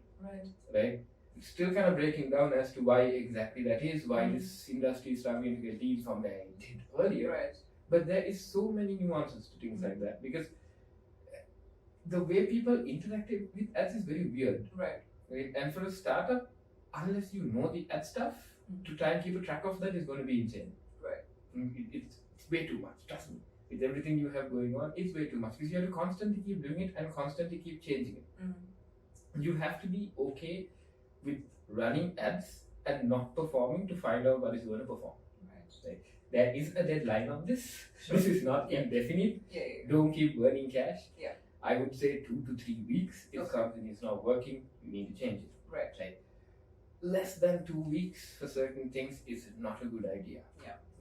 S2: right? It's still kind of breaking down as to why exactly that is, why this industry is struggling to get leads from where it did earlier.
S1: Right.
S2: But there is so many nuances to things like that, because the way people interact with ads is very weird.
S1: Right.
S2: And for a startup, unless you know the ad stuff, to try and keep a track of that is going to be insane.
S1: Right.
S2: It's way too much, trust me. With everything you have going on, it's way too much, because you have to constantly keep doing it and constantly keep changing it. You have to be okay with running ads and not performing to find out what is going to perform. Right. There is a deadline on this. Sure. This is not indefinite. Don't keep burning cash. I would say 2 to 3 weeks. If something is not working, you need to change it. Right. Less than 2 weeks for certain things is not a good idea.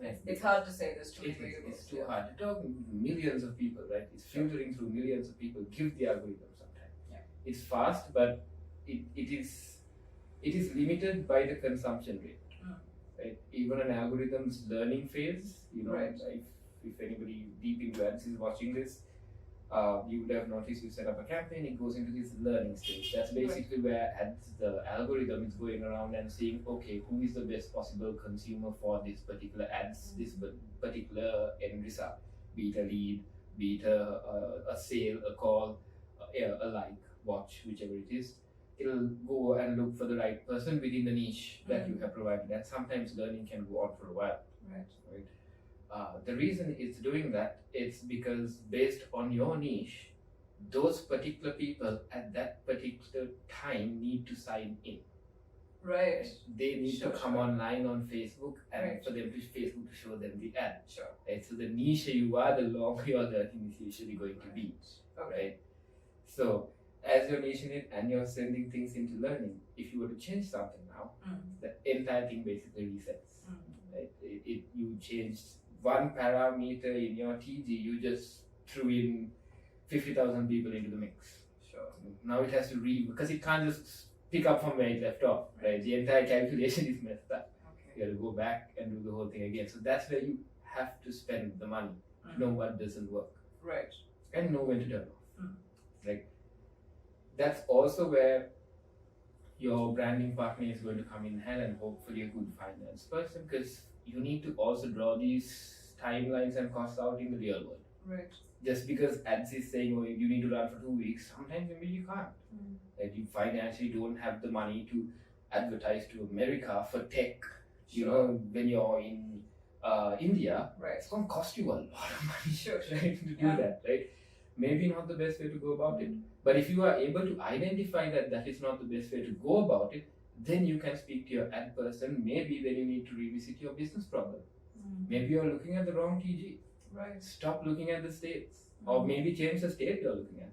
S2: Right.
S1: It's hard to say this to
S2: It's too hard. You're talking millions of people, right? It's filtering through millions of people. Give the algorithm some time. It's fast, but it is limited by the consumption rate. Right? Even an algorithm's learning phase, if anybody deep into ads is watching this, you would have noticed you set up a campaign, it goes into this learning stage. That's basically where the algorithm is going around and seeing, okay, who is the best possible consumer for this particular ads, this particular end result, be it a lead, be it a sale, a call, a like, watch, whichever it is. It'll go and look for the right person within the niche that you have provided. And sometimes learning can go on for a while. Right. The reason it's doing that is because based on your niche, those particular people at that particular time need to sign in.
S1: Right.
S2: They need to come online on Facebook and for them to Facebook to show them the ad. Right. So the niche you are, the longer your learning is usually going to be. Right. So as you're niching it and you're sending things into learning, if you were to change something now, the entire thing basically resets. Right? You changed one parameter in your TG, you just threw in 50,000 people into the mix. Now it has to because it can't just pick up from where it left off. Right? The entire calculation is messed up. You have to go back and do the whole thing again. So that's where you have to spend the money to know what doesn't work.
S1: Right.
S2: And know when to turn off. Like, that's also where your branding partner is going to come in hand, and hopefully a good finance person, because you need to also draw these timelines and costs out in the real world.
S1: Right.
S2: Just because ads is saying, oh, you need to run for 2 weeks, sometimes maybe you can't. Like, you financially don't have the money to advertise to America for tech. You know, when you're in India, it's going to cost you a lot of money to do that, right? Maybe not the best way to go about it. But if you are able to identify that that is not the best way to go about it, then you can speak to your ad person. Maybe then you need to revisit your business problem. Maybe you're looking at the wrong TG.
S1: Right.
S2: Stop looking at the states. Or maybe change the state you're looking at.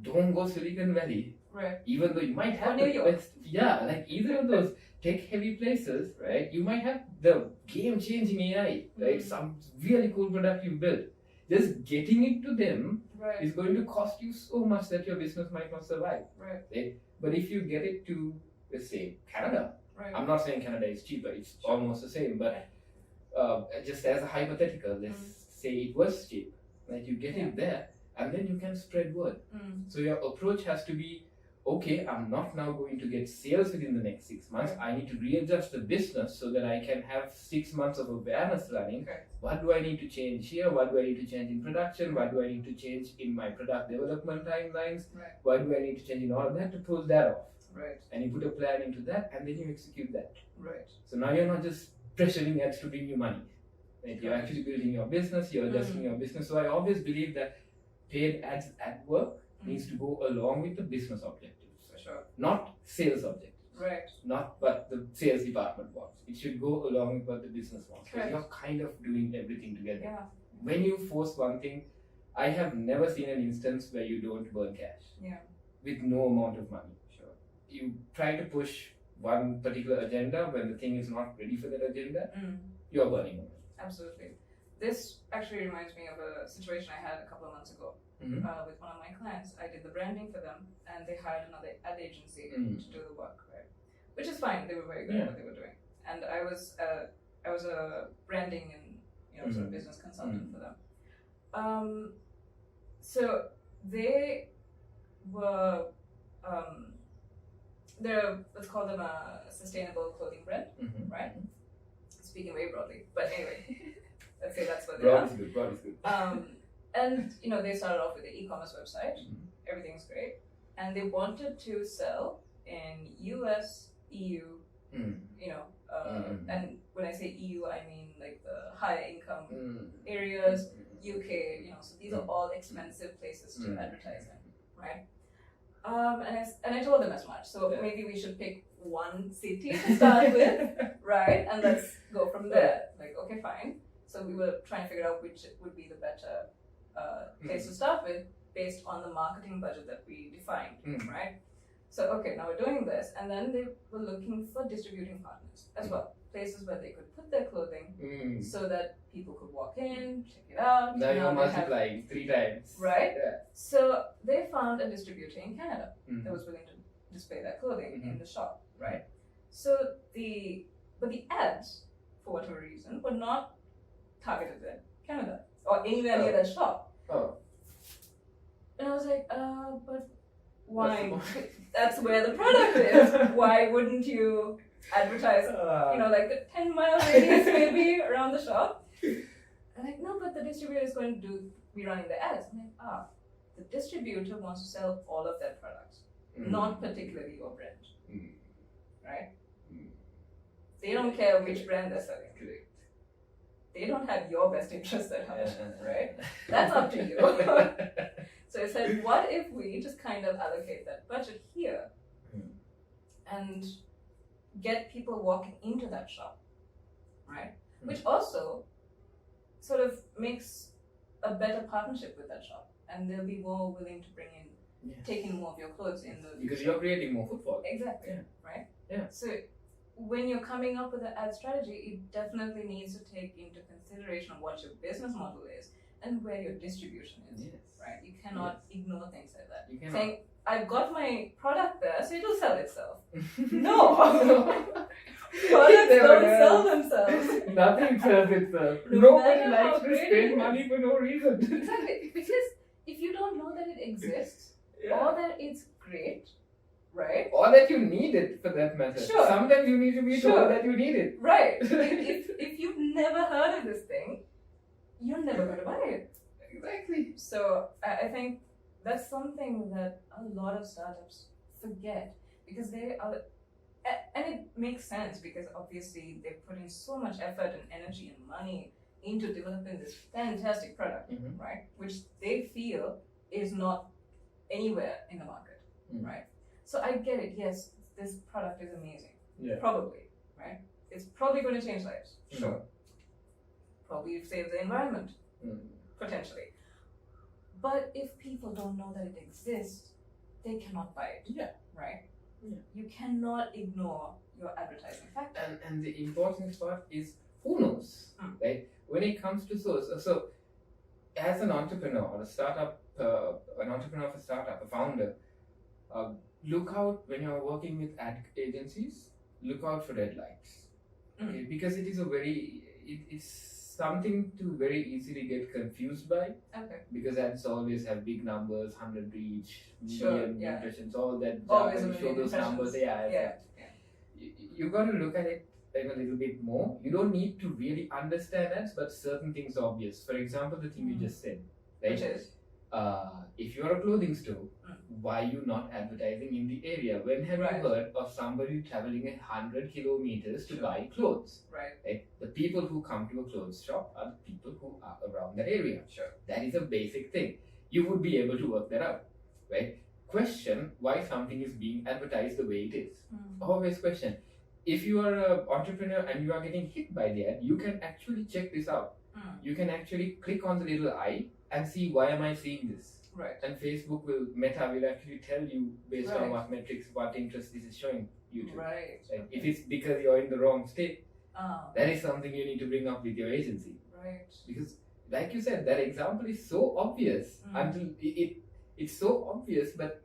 S2: Don't go Silicon Valley.
S1: Right.
S2: Even though you might have the best, like either of those tech-heavy places, right? You might have the game-changing AI, right? Some really cool product you built. Just getting it to them is going to cost you so much that your business might not survive. Right? But if you get it to, let's say, Canada, I'm not saying Canada is cheaper, it's almost the same, but just as a hypothetical, let's say it was cheap, like you get it there, and then you can spread word. So your approach has to be, okay, I'm not now going to get sales within the next 6 months. I need to readjust the business so that I can have 6 months of awareness running. What do I need to change here? What do I need to change in production? What do I need to change in my product development timelines? What do I need to change in all of that to pull that off? And you put a plan into that, and then you execute that. So now you're not just pressuring ads to bring you money. Right? You're actually building your business, you're adjusting your business. So I always believe that paid ads at work needs to go along with the business objectives. Not sales objectives. Not what the sales department wants. It should go along with what the business wants. So you're kind of doing everything together. When you force one thing, I have never seen an instance where you don't burn cash with no amount of money. You try to push one particular agenda when the thing is not ready for that agenda, you're burning money.
S1: Absolutely. This actually reminds me of a situation I had a couple of months ago. With one of my clients. I did the branding for them, and they hired another ad agency to do the work, right? Which is fine. They were very good at what they were doing, and I was a branding and sort of business consultant for them. So they were they're, let's call them a sustainable clothing brand, right? Speaking very broadly, but anyway, let's say that's what they are.
S2: Broad is good.
S1: And they started off with the e-commerce website. Everything's great, and they wanted to sell in US, EU, and when I say EU, I mean like the higher income areas, UK. So these are all expensive places to advertise in, right? And I told them as much. So maybe we should pick one city to start with, right? And let's go from there. Like, okay, fine. So we were trying to figure out which would be the better place to start with based on the marketing budget that we defined, right? So, okay, now we're doing this, and then they were looking for distributing partners as well, places where they could put their clothing so that people could walk in, check it out.
S2: Now you're multiplying 3 times.
S1: Right? So they found a distributor in Canada that was willing to display their clothing in the shop, right? So but the ads, for whatever reason, were not targeted at Canada or anywhere near that shop. And I was like, but why? That's where the product is. Why wouldn't you advertise, like the 10-mile radius maybe around the shop? I'm like, no, but the distributor is going to be running the ads. I'm like, the distributor wants to sell all of their products, not particularly your brand, right? They don't care which brand they're selling.
S2: Correct.
S1: They don't have your best interest at heart, right? That's up to you. So I said, what if we just kind of allocate that budget here and get people walking into that shop, right? Which also sort of makes a better partnership with that shop, and they'll be more willing to bring in, taking more of your clothes in the
S2: because you're creating more footfall.
S1: Exactly, right? So when you're coming up with an ad strategy, it definitely needs to take into consideration what your business model is and where your distribution is, right? You cannot ignore things like that.
S2: You cannot.
S1: Saying, I've got my product there, so it'll sell itself. No! Products don't sell themselves.
S2: Nothing sells itself.
S1: No
S2: Nobody
S1: matter
S2: likes
S1: how
S2: to
S1: great it
S2: spend
S1: is.
S2: money for no reason.
S1: Exactly. Because if you don't know that it exists
S2: Yeah.
S1: or that it's great, right?
S2: Or that you need it for that matter.
S1: Sure.
S2: Sometimes you need to be
S1: Sure.
S2: told that you need it.
S1: Right. if you've never heard of this thing, you're never going to buy it.
S2: Exactly.
S1: So I think that's something that a lot of startups forget because they are, and it makes sense because obviously they put in so much effort and energy and money into developing this fantastic product,
S2: Mhm.
S1: right? Which they feel is not anywhere in the market, right? So I get it. Yes, this product is amazing.
S2: Yeah.
S1: Probably, right? It's probably going to change lives.
S2: Mhm.
S1: Sure. Probably save the environment,
S2: Mm.
S1: potentially. But if people don't know that it exists, they cannot buy it.
S2: Yeah.
S1: Right?
S2: Yeah.
S1: You cannot ignore your advertising factor.
S2: And the important part is who knows, right? When it comes to so as an entrepreneur or a startup, an entrepreneur of a startup, a founder, look out when you're working with ad agencies. Look out for red lights, okay? Because it is it's something to very easily get confused by.
S1: Okay.
S2: Because ads always have big numbers, 100 reach,
S1: Sure,
S2: million
S1: yeah.
S2: impressions, all that.
S1: Always a
S2: jargon, show
S1: million
S2: those
S1: impressions.
S2: numbers.
S1: Yeah.
S2: You got to look at it in a little bit more. You don't need to really understand ads, but certain things are obvious. For example, the thing you just said, right?
S1: Which is?
S2: If you are a clothing store, why are you not advertising in the area? When have
S1: Right.
S2: you heard of somebody traveling 100 kilometers to
S1: Sure.
S2: buy clothes?
S1: Right.
S2: The people who come to a clothes shop are the people who are around that area.
S1: Sure.
S2: That is a basic thing. You would be able to work that out, right? Question why something is being advertised the way it is. Always question. If you are an entrepreneur and you are getting hit by the ad, you can actually check this out. You can actually click on the little eye and see why am I seeing this.
S1: Right.
S2: And Meta will actually tell you based on
S1: Right.
S2: what metrics, what interest this is showing you to.
S1: Right.
S2: Right? If it's because you're in the wrong state,
S1: Ah.
S2: that is something you need to bring up with your agency.
S1: Right.
S2: Because, like you said, that example is so obvious until it's so obvious, but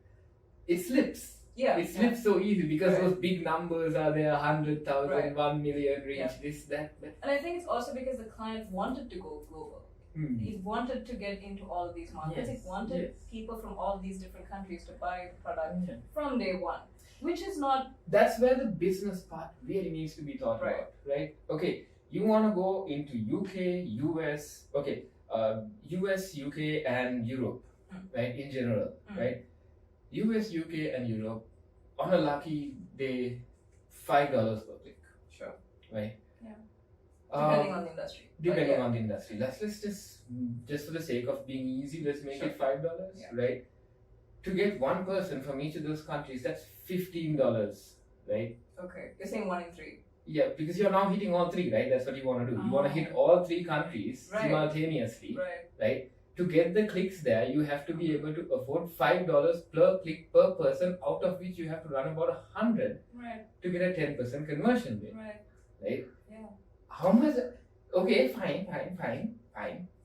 S2: it slips.
S1: Yeah.
S2: It slips so easy because
S1: Right.
S2: those big numbers are there 100,000,
S1: Right.
S2: 1 million reach,
S1: Yeah.
S2: this, that.
S1: And I think it's also because the client wanted to go global. He wanted to get into all of these markets.
S2: Yes,
S1: He wanted
S2: yes.
S1: people from all these different countries to buy the product
S2: Yeah.
S1: from day one, which is not
S2: That's where the business part really needs to be thought
S1: Right.
S2: about, right? Okay, you want to go into UK, US, US, UK, and Europe, right? In general, right? US, UK, and Europe, on a lucky day, $5 per click,
S1: sure.
S2: right?
S1: Yeah. Depending
S2: Uh,
S1: on the industry. But
S2: Depending
S1: yeah.
S2: on the industry. Let's just for the sake of being easy, let's make
S1: Sure.
S2: it $5,
S1: Yeah.
S2: right? To get one person from each of those countries, that's $15, right?
S1: Okay. You're saying 1 in 3.
S2: Yeah, because you're now hitting all three, right? That's what you want to do. You want to hit all three countries
S1: Right.
S2: simultaneously,
S1: Right.
S2: right? To get the clicks there, you have to be able to afford $5 per click per person, out of which you have to run about 100
S1: Right.
S2: to get a 10% conversion rate,
S1: Right.
S2: right?
S1: Yeah.
S2: How much? Okay, fine.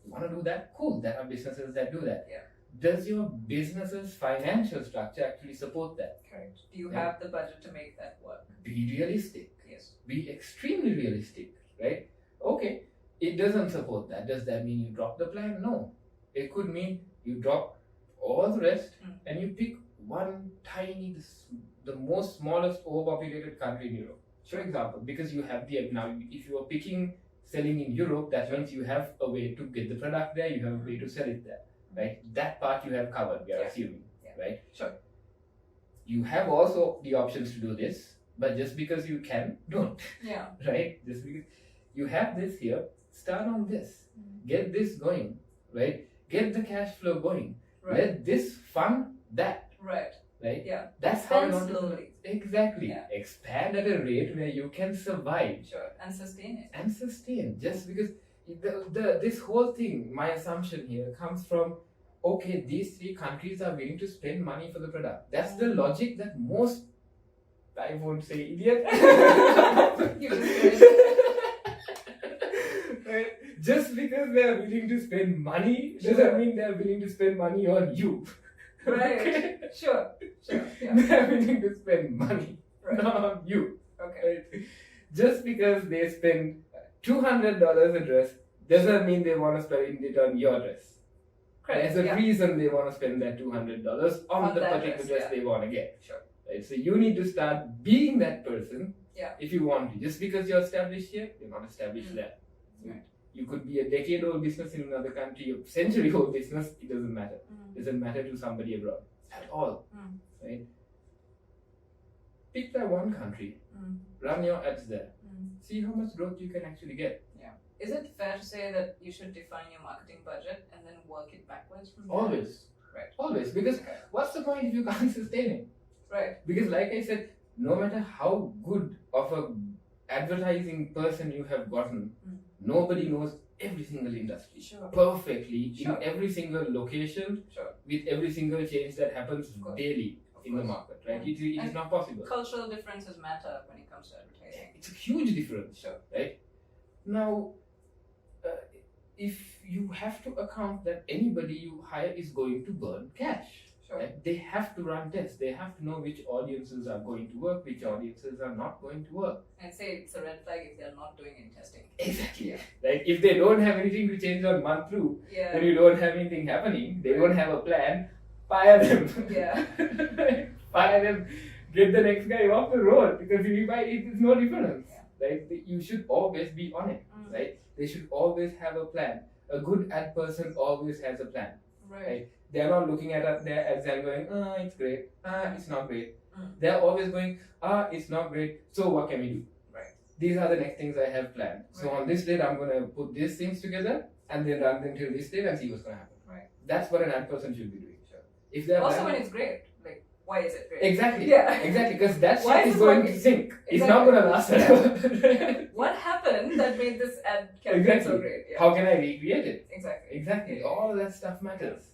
S2: You want to do that? Cool. There are businesses that do that.
S1: Yeah.
S2: Does your business's financial structure actually support that?
S1: Correct. Do you
S2: Yeah.
S1: have the budget to make that work?
S2: Be realistic.
S1: Yes.
S2: Be extremely realistic, right? Okay, it doesn't support that. Does that mean you drop the plan? No. It could mean you drop all the rest and you pick one tiny, the most smallest overpopulated country in Europe. For example, because you have now, if you are picking selling in Europe, that means you have a way to get the product there, you have a way to sell it there, right? That part you have covered, we are assuming, right?
S1: Sure.
S2: You have also the options to do this, but just because you can, don't.
S1: Yeah.
S2: Right? Just because you have this here, start on this. Get this going, right? Get the cash flow going.
S1: Right.
S2: Let this fund that,
S1: Right.
S2: right?
S1: Yeah.
S2: That's how
S1: Expand
S2: an entrepreneur-
S1: slowly.
S2: Exactly.
S1: Yeah.
S2: Expand at a rate where you can survive
S1: Sure. And sustain it.
S2: and sustain. Just because this whole thing, my assumption here comes from, okay, these three countries are willing to spend money for the product. That's the logic that most, I won't say idiot.
S1: You just did it.
S2: Right? Just because they are willing to spend money doesn't mean they are willing to spend money on you.
S1: Right.
S2: Okay?
S1: Sure. Yeah.
S2: They are willing to spend money,
S1: Right.
S2: not on you.
S1: Okay.
S2: Right? just because they spend $200 a dress doesn't mean they want to spend it on your dress.
S1: Correct.
S2: There's a reason they want to spend that $200 on the particular dress they want to get.
S1: Sure.
S2: Right? So you need to start being that person if you want to. Just because you're established here, you're not established there.
S1: Right.
S2: You could be a decade-old business in another country, a century-old business, it doesn't matter. It doesn't matter to somebody abroad at all. Right? Pick that one country, run your ads there, see how much growth you can actually get.
S1: Is it fair to say that you should define your marketing budget and then work it backwards from there?
S2: Always.
S1: Right.
S2: Always. Because what's the point if you can't sustain it?
S1: Right.
S2: Because like I said, no matter how good of a advertising person you have gotten, nobody knows every single industry perfectly in every single location with every single change that happens daily in the market. Right? It is not possible.
S1: Cultural differences matter when it comes to advertising.
S2: It's a huge difference. Right? Now, if you have to account that anybody you hire is going to burn cash, right? They have to run tests. They have to know which audiences are going to work, which audiences are not going to work.
S1: I'd say it's a red flag if they're not doing any testing.
S2: Exactly. Right? If they don't have anything to change on month through, and you don't have anything happening, they don't have a plan, fire them. Fire them. Get the next guy off the road because it's no difference. Right? You should always be on it. Right? They should always have a plan. A good ad person always has a plan. Right? They're not looking at their ads and going, it's great, it's not great. They're always going, it's not great, so what can we do?
S1: Right.
S2: These are the next things I have planned. So on this date, I'm going to put these things together and then run them till this date and see what's going to happen.
S1: Right.
S2: That's what an ad person should be doing. If
S1: also when it's great. Why is it great?
S2: Exactly. Exactly. Because that
S1: Why
S2: shit is going to sink. It's not going to last forever.
S1: What happened that made this ad campaign so great?
S2: How can I recreate it?
S1: Exactly.
S2: All of that stuff matters.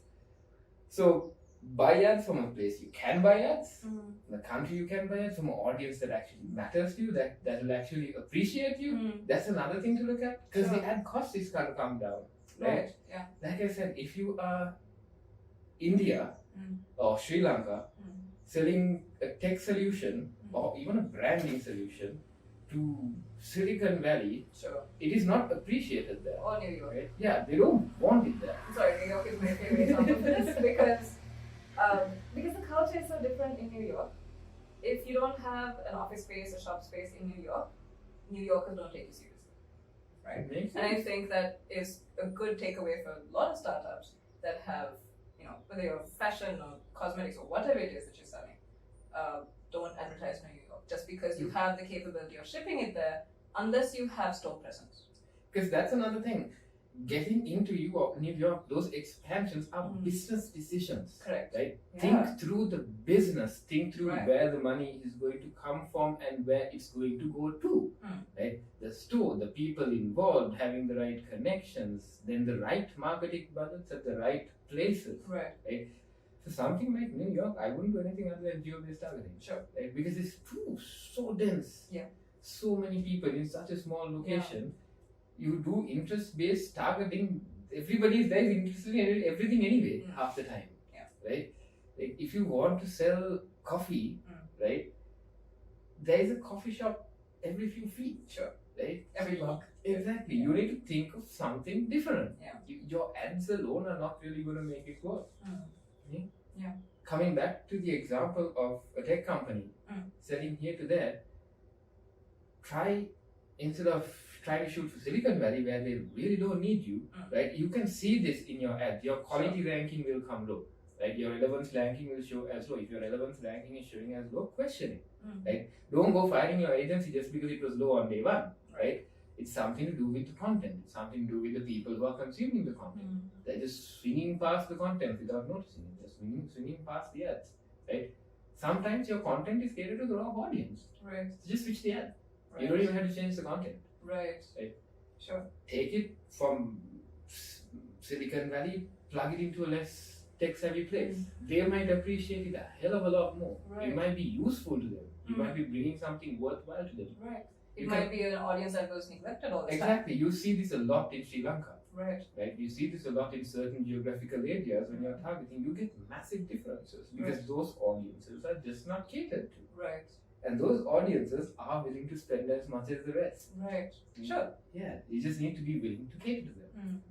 S2: So buy ads from a place you can buy ads, the country you can buy ads, from an audience that actually matters to you, that will actually appreciate you. That's another thing to look at. Because the ad cost is going to come down. Right? Like I said, if you are India or Sri Lanka, selling a tech solution or even a branding solution to Silicon Valley, it is not appreciated there.
S1: Or New York.
S2: Right? Yeah, they don't want it there.
S1: Sorry, New York is my favorite example of this because the culture is so different in New York. If you don't have an office space, a shop space in New Yorkers don't take you seriously. Right? And I think that is a good takeaway for a lot of startups that have, whether you're fashion or cosmetics or whatever it is that you're selling, don't advertise in New York just because you have the capability of shipping it there, unless you have store presence.
S2: Because that's another thing. Getting into New York, those expansions are business decisions.
S1: Correct.
S2: Right? Think through the business. Think through where the money is going to come from and where it's going to go to. Right? The store, the people involved, having the right connections, then the right marketing budgets at the right places. Right? So something like New York, I wouldn't do anything other than geo-based targeting. Right? Because it's so dense. So many people in such a small location. You do interest-based targeting. Everybody is there interested in everything anyway, half the time. Right? Like if you want to sell coffee, right? There is a coffee shop every few feet. Right?
S1: Every block.
S2: Exactly. You need to think of something different. Your ads alone are not really going to make it work. Coming back to the example of a tech company selling here to there, instead of trying to shoot for Silicon Valley where they really don't need you, right? You can see this in your ads. Your quality ranking will come low, right? Your relevance ranking will show as low. If your relevance ranking is showing as low, question it, right? Don't go firing your agency just because it was low on day one, right? It's something to do with the content. It's something to do with the people who are consuming the content. They're just swinging past the content without noticing it. Just swinging past the ads, right? Sometimes your content is catered to the wrong audience.
S1: Right.
S2: So just switch the ad. You don't even have to change the content.
S1: Right. Sure.
S2: Take it from Silicon Valley, plug it into a less tech-savvy place. They might appreciate it a hell of a lot more. It might be useful to them. You might be bringing something worthwhile to them.
S1: Right. It might be an audience that was neglected all the time.
S2: Exactly. You see this a lot in Sri Lanka.
S1: Right.
S2: You see this a lot in certain geographical areas when you're targeting. You get massive differences because those audiences are just not catered to.
S1: Right.
S2: And those audiences are willing to spend as much as the rest.
S1: Right. Sure.
S2: Yeah, you just need to be willing to cater to them.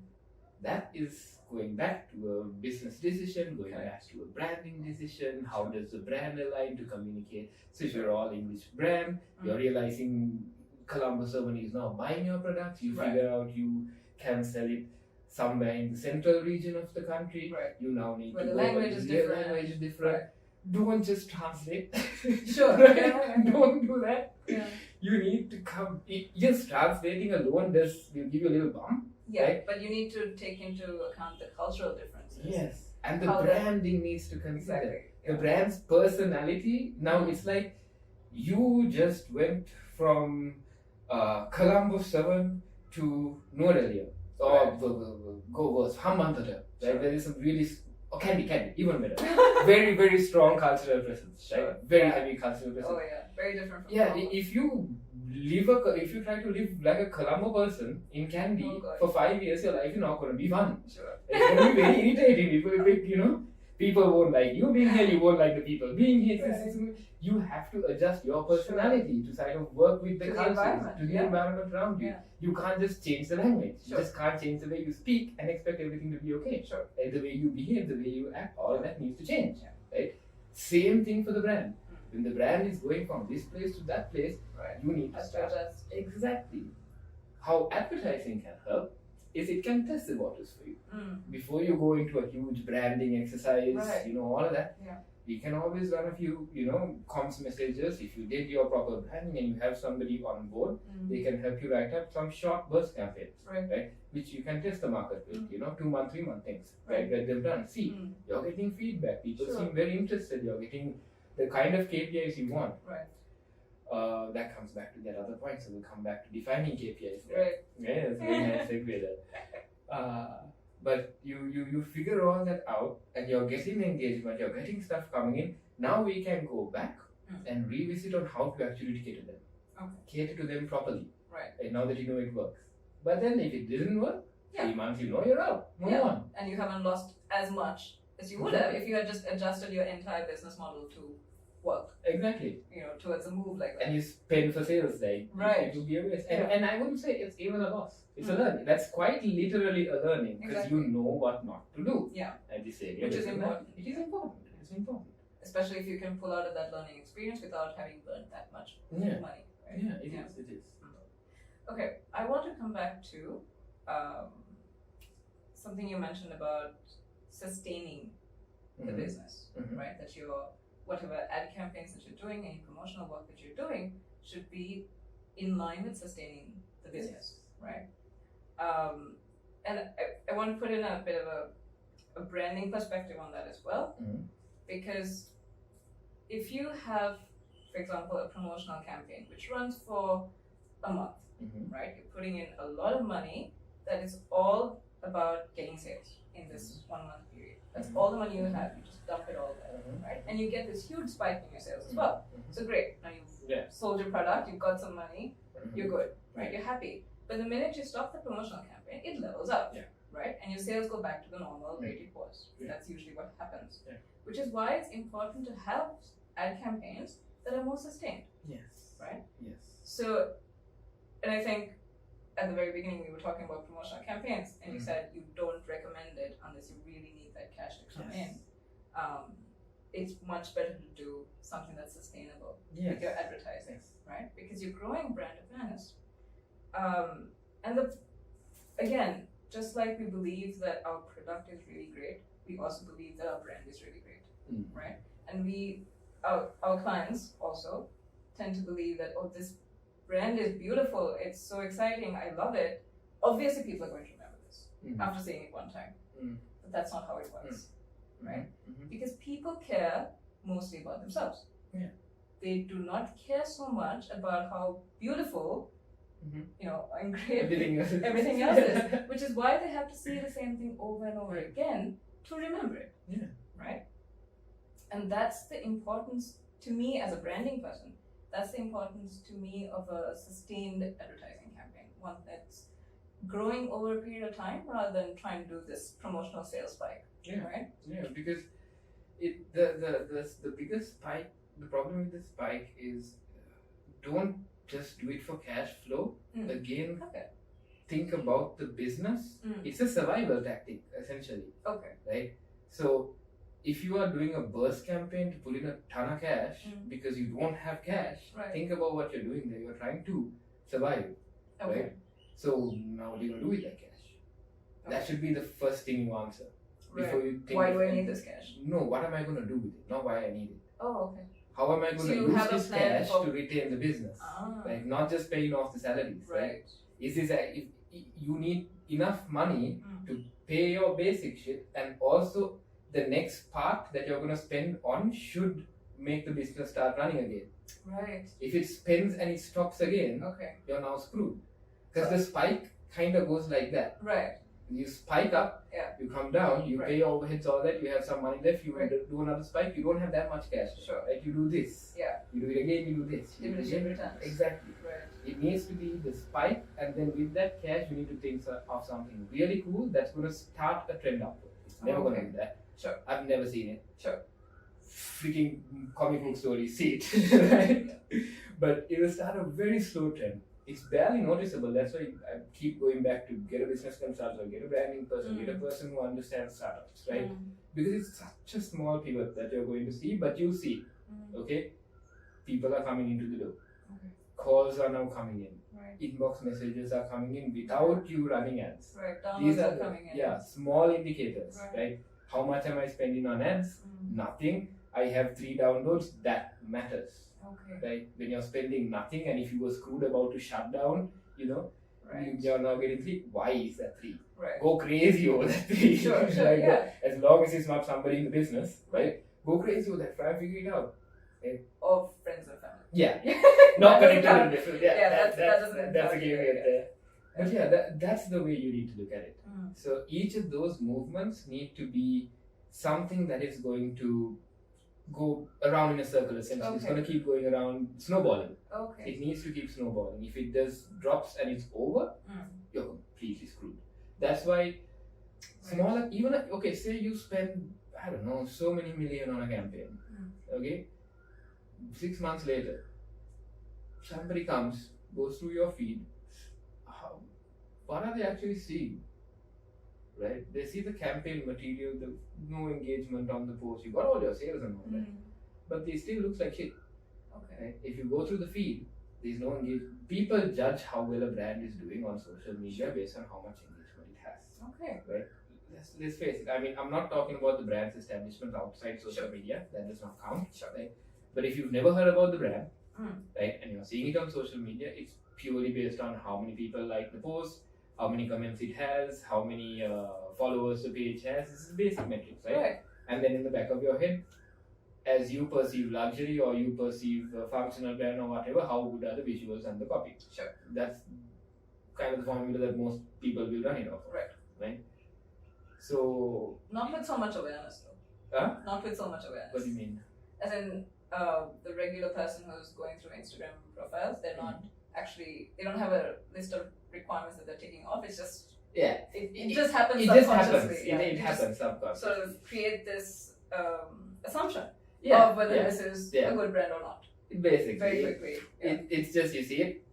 S2: That is going back to a business decision, going back to a branding decision. How does the brand align to communicate? So if you're all English brand, you're realizing Colombo 7 is now buying your products. You figure out you can sell it somewhere in the central region of the country. You now need to
S1: the
S2: go
S1: language is different.
S2: Language is different. Don't just translate.
S1: Sure.
S2: Don't do that.
S1: Yeah.
S2: You need to come. Just translating alone will give you a little bump.
S1: Yeah,
S2: right?
S1: But you need to take into account the cultural differences.
S2: Yes, and the branding needs to consider the brand's personality. Now it's like you just went from Colombo 7 to Nuadaliya or Govos, Hambantota. Right? There is some really Candy, even better. Very, very strong cultural presence. Right? Very heavy cultural presence.
S1: Oh yeah, very different from
S2: Colombo. If you try to live like a Colombo person in Kandy for 5 years, your life is not going to be fun.
S1: Sure.
S2: It's going to be very irritating. People won't like you being here, you won't like the people being here. You have to adjust your personality to sort of work with the culture, to the environment around you. You can't just change the language. You just can't change the way you speak and expect everything to be okay. Like the way you behave, the way you act, all of that needs to change. Right? Same thing for the brand. When the brand is going from this place to that place, you need to start. Exactly. How advertising can help is it can test the waters for you. Before you go into a huge branding exercise, all of that, we can always run a few, comms messages. If you did your proper branding and you have somebody on board, they can help you write up some short burst campaigns, right? Which you can test the market with, 2-month, 3-month things, right? Get them done. See, you're getting feedback. People seem very interested. You're getting the kind of KPIs you want. That comes back to that other point, so we'll come back to defining KPIs. Yeah, that's a very nice segue there. But you figure all that out, and you're getting engagement, you're getting stuff coming in. Now we can go back and revisit on how to actually cater them. Cater to them properly. And now that you know it works. But then if it didn't work, 3 months you're out. Move on.
S1: And you haven't lost as much as you would have if you had just adjusted your entire business model to work.
S2: Exactly.
S1: Towards a move like that.
S2: And you spend for sales, it will be a waste. And I wouldn't say it's even a loss. It's a learning. That's quite literally a learning because you know what not to do. At the same
S1: Which is important.
S2: It is important. It's important.
S1: Especially if you can pull out of that learning experience without having burnt that much money. Right?
S2: Yeah, it is.
S1: Okay, I want to come back to something you mentioned about sustaining the business, right? That whatever ad campaigns that you're doing, any promotional work that you're doing should be in line with sustaining the business, right? And I want to put in a bit of a branding perspective on that as well, because if you have, for example, a promotional campaign which runs for a month, right? You're putting in a lot of money that is all about getting sales in this 1 month period. That's all the money you have. You just dump it all there, right? And you get this huge spike in your sales as well. So great. Now you've sold your product, you've got some money, you're good, right? You're happy. But the minute you stop the promotional campaign, it levels out, right? And your sales go back to the normal rate it was. That's usually what happens. Which is why it's important to have ad campaigns that are more sustained. Right? So, and I think at the very beginning we were talking about promotional campaigns, and you said you don't recommend it unless you really need that cash to come in. It's much better to do something that's sustainable with your advertising, right? Because you're growing brand awareness. And again, just like we believe that our product is really great, we also believe that our brand is really great, right? And our clients also tend to believe that, this brand is beautiful, it's so exciting, I love it. Obviously people are going to remember this after seeing it one time, but that's not how it works, right? Because people care mostly about themselves. They do not care so much about how beautiful and great everything else is, which is why they have to see the same thing over and over again to remember it, right? And that's the importance to me as a branding person. That's the importance to me of a sustained advertising campaign, one that's growing over a period of time rather than trying to do this promotional sales spike, right?
S2: Yeah, because the biggest spike the problem with the spike is don't just do it for cash flow. Again, think about the business. It's a survival tactic, essentially. Right? So, if you are doing a burst campaign to pull in a ton of cash because you don't have cash, think about what you're doing there. You're trying to survive. Right? So, now what are you going to do with that cash? That should be the first thing you answer. Before you think
S1: why do I need this cash?
S2: No, what am I going to do with it? Not why I need it.
S1: Oh, okay.
S2: How am I going to use this cash to retain the business? Like not just paying off the salaries. Right. Is this if you need enough money to pay your basic shit, and also the next part that you're going to spend on should make the business start running again.
S1: Right.
S2: If it spends and it stops again, you're now screwed. Because the spike kind of goes like that.
S1: Right.
S2: You spike up, you come down, you pay your overheads, all that, you have some money left, you do another spike, you don't have that much cash. Right? You do this. You do it again, you do this.
S1: Diminishing returns. Exactly.
S2: Right. It needs to be the spike, and then with that cash, you need to think of something really cool that's going to start a trend upward. It's never going to do that. I've never seen it. Freaking comic book stories see it. Right? But it will start a very slow trend. It's barely noticeable. That's why I keep going back to get a business consultant, get a branding person, get a person who understands startups, right? Because it's such a small pivot that you're going to see, but you see, okay? People are coming into the door. Calls are now coming in. Inbox messages are coming in without you running ads.
S1: These are coming in.
S2: Small indicators, right? How much am I spending on ads? Nothing. I have 3 downloads. That matters. Right? When you're spending nothing, and if you were screwed about to shut down, you're now getting 3. Why is that 3? Go crazy over that 3.
S1: Sure,
S2: as long as it's not somebody in the business, right? Go crazy with that. Try and figure it out. Right?
S1: Or friends and family.
S2: Not connected and different. That's a game right there. But that's the way you need to look at it. So each of those movements need to be something that is going to go around in a circle, essentially. It's going to keep going around, snowballing. It needs to keep snowballing. If it does drops and it's over, you're completely screwed. That's why smaller, even say you spend, I don't know, so many million on a campaign. 6 months later, somebody comes, goes through your feed. What are they actually seeing? Right? They see the campaign material, the no engagement on the post, you got all your sales and all that, but they still looks like shit. Right? If you go through the feed, there's no engagement. People judge how well a brand is doing on social media based on how much engagement it has. Right? Let's face it. I mean, I'm not talking about the brand's establishment outside social media. That does not count. Right? But if you've never heard about the brand, right, and you're seeing it on social media, it's purely based on how many people like the post, how many comments it has, how many followers the page has. This is basic metrics, right? And then in the back of your head, as you perceive luxury or you perceive a functional brand or whatever, how good are the visuals and the copy? That's kind of the formula that most people will run it off. Right? So...
S1: Not with so much awareness though. Not with so much awareness.
S2: What do you mean?
S1: As in, the regular person who's going through Instagram profiles, they're not actually, they don't have a list of requirements that they're taking off. It's just it just happens subconsciously.
S2: It happens subconsciously.
S1: Sort of create this assumption of whether this is a good brand or not.
S2: Basically,
S1: very quickly.
S2: It's just you see it.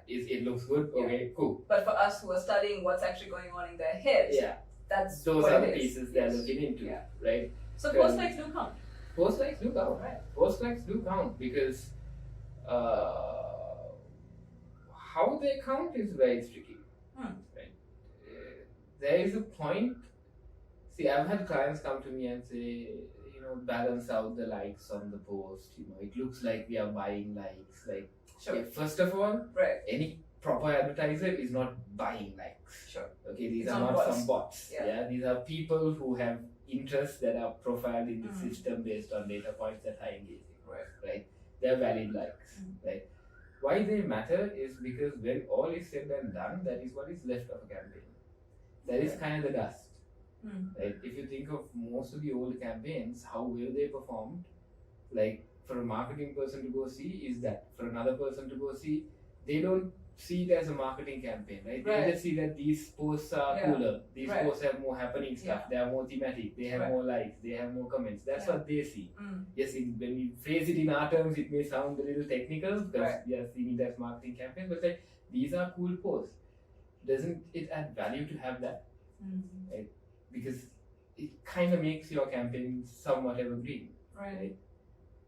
S2: It looks good. Okay, cool.
S1: But for us who are studying what's actually going on in their heads,
S2: those are the pieces they're looking into, right?
S1: So post likes do count.
S2: Post likes do count, right? Post likes do count because how they count is very tricky. Right? There is a point. See, I've had clients come to me and say, balance out the likes on the post. It looks like we are buying likes. Like, first of all, any proper advertiser is not buying likes. Okay, these are not some bots. These are people who have interests that are profiled in the system based on data points that are engaging. Right? They're valid likes. Right? Why they matter is because when all is said and done, that is what is left of a campaign. That is kind of the dust. Right? If you think of most of the old campaigns, how well they performed, like for a marketing person to go see is that. For another person to go see, they don't see it as a marketing campaign, right? They just see that these posts are cooler, these posts have more happening stuff, they are more thematic, they have more likes, they have more comments. That's what they see. Yes, when we phrase it in our terms, it may sound a little technical because we are seeing it as marketing campaign, but like, these are cool posts. Doesn't it add value to have that? Right? Because it kind of makes your campaign somewhat evergreen. Right?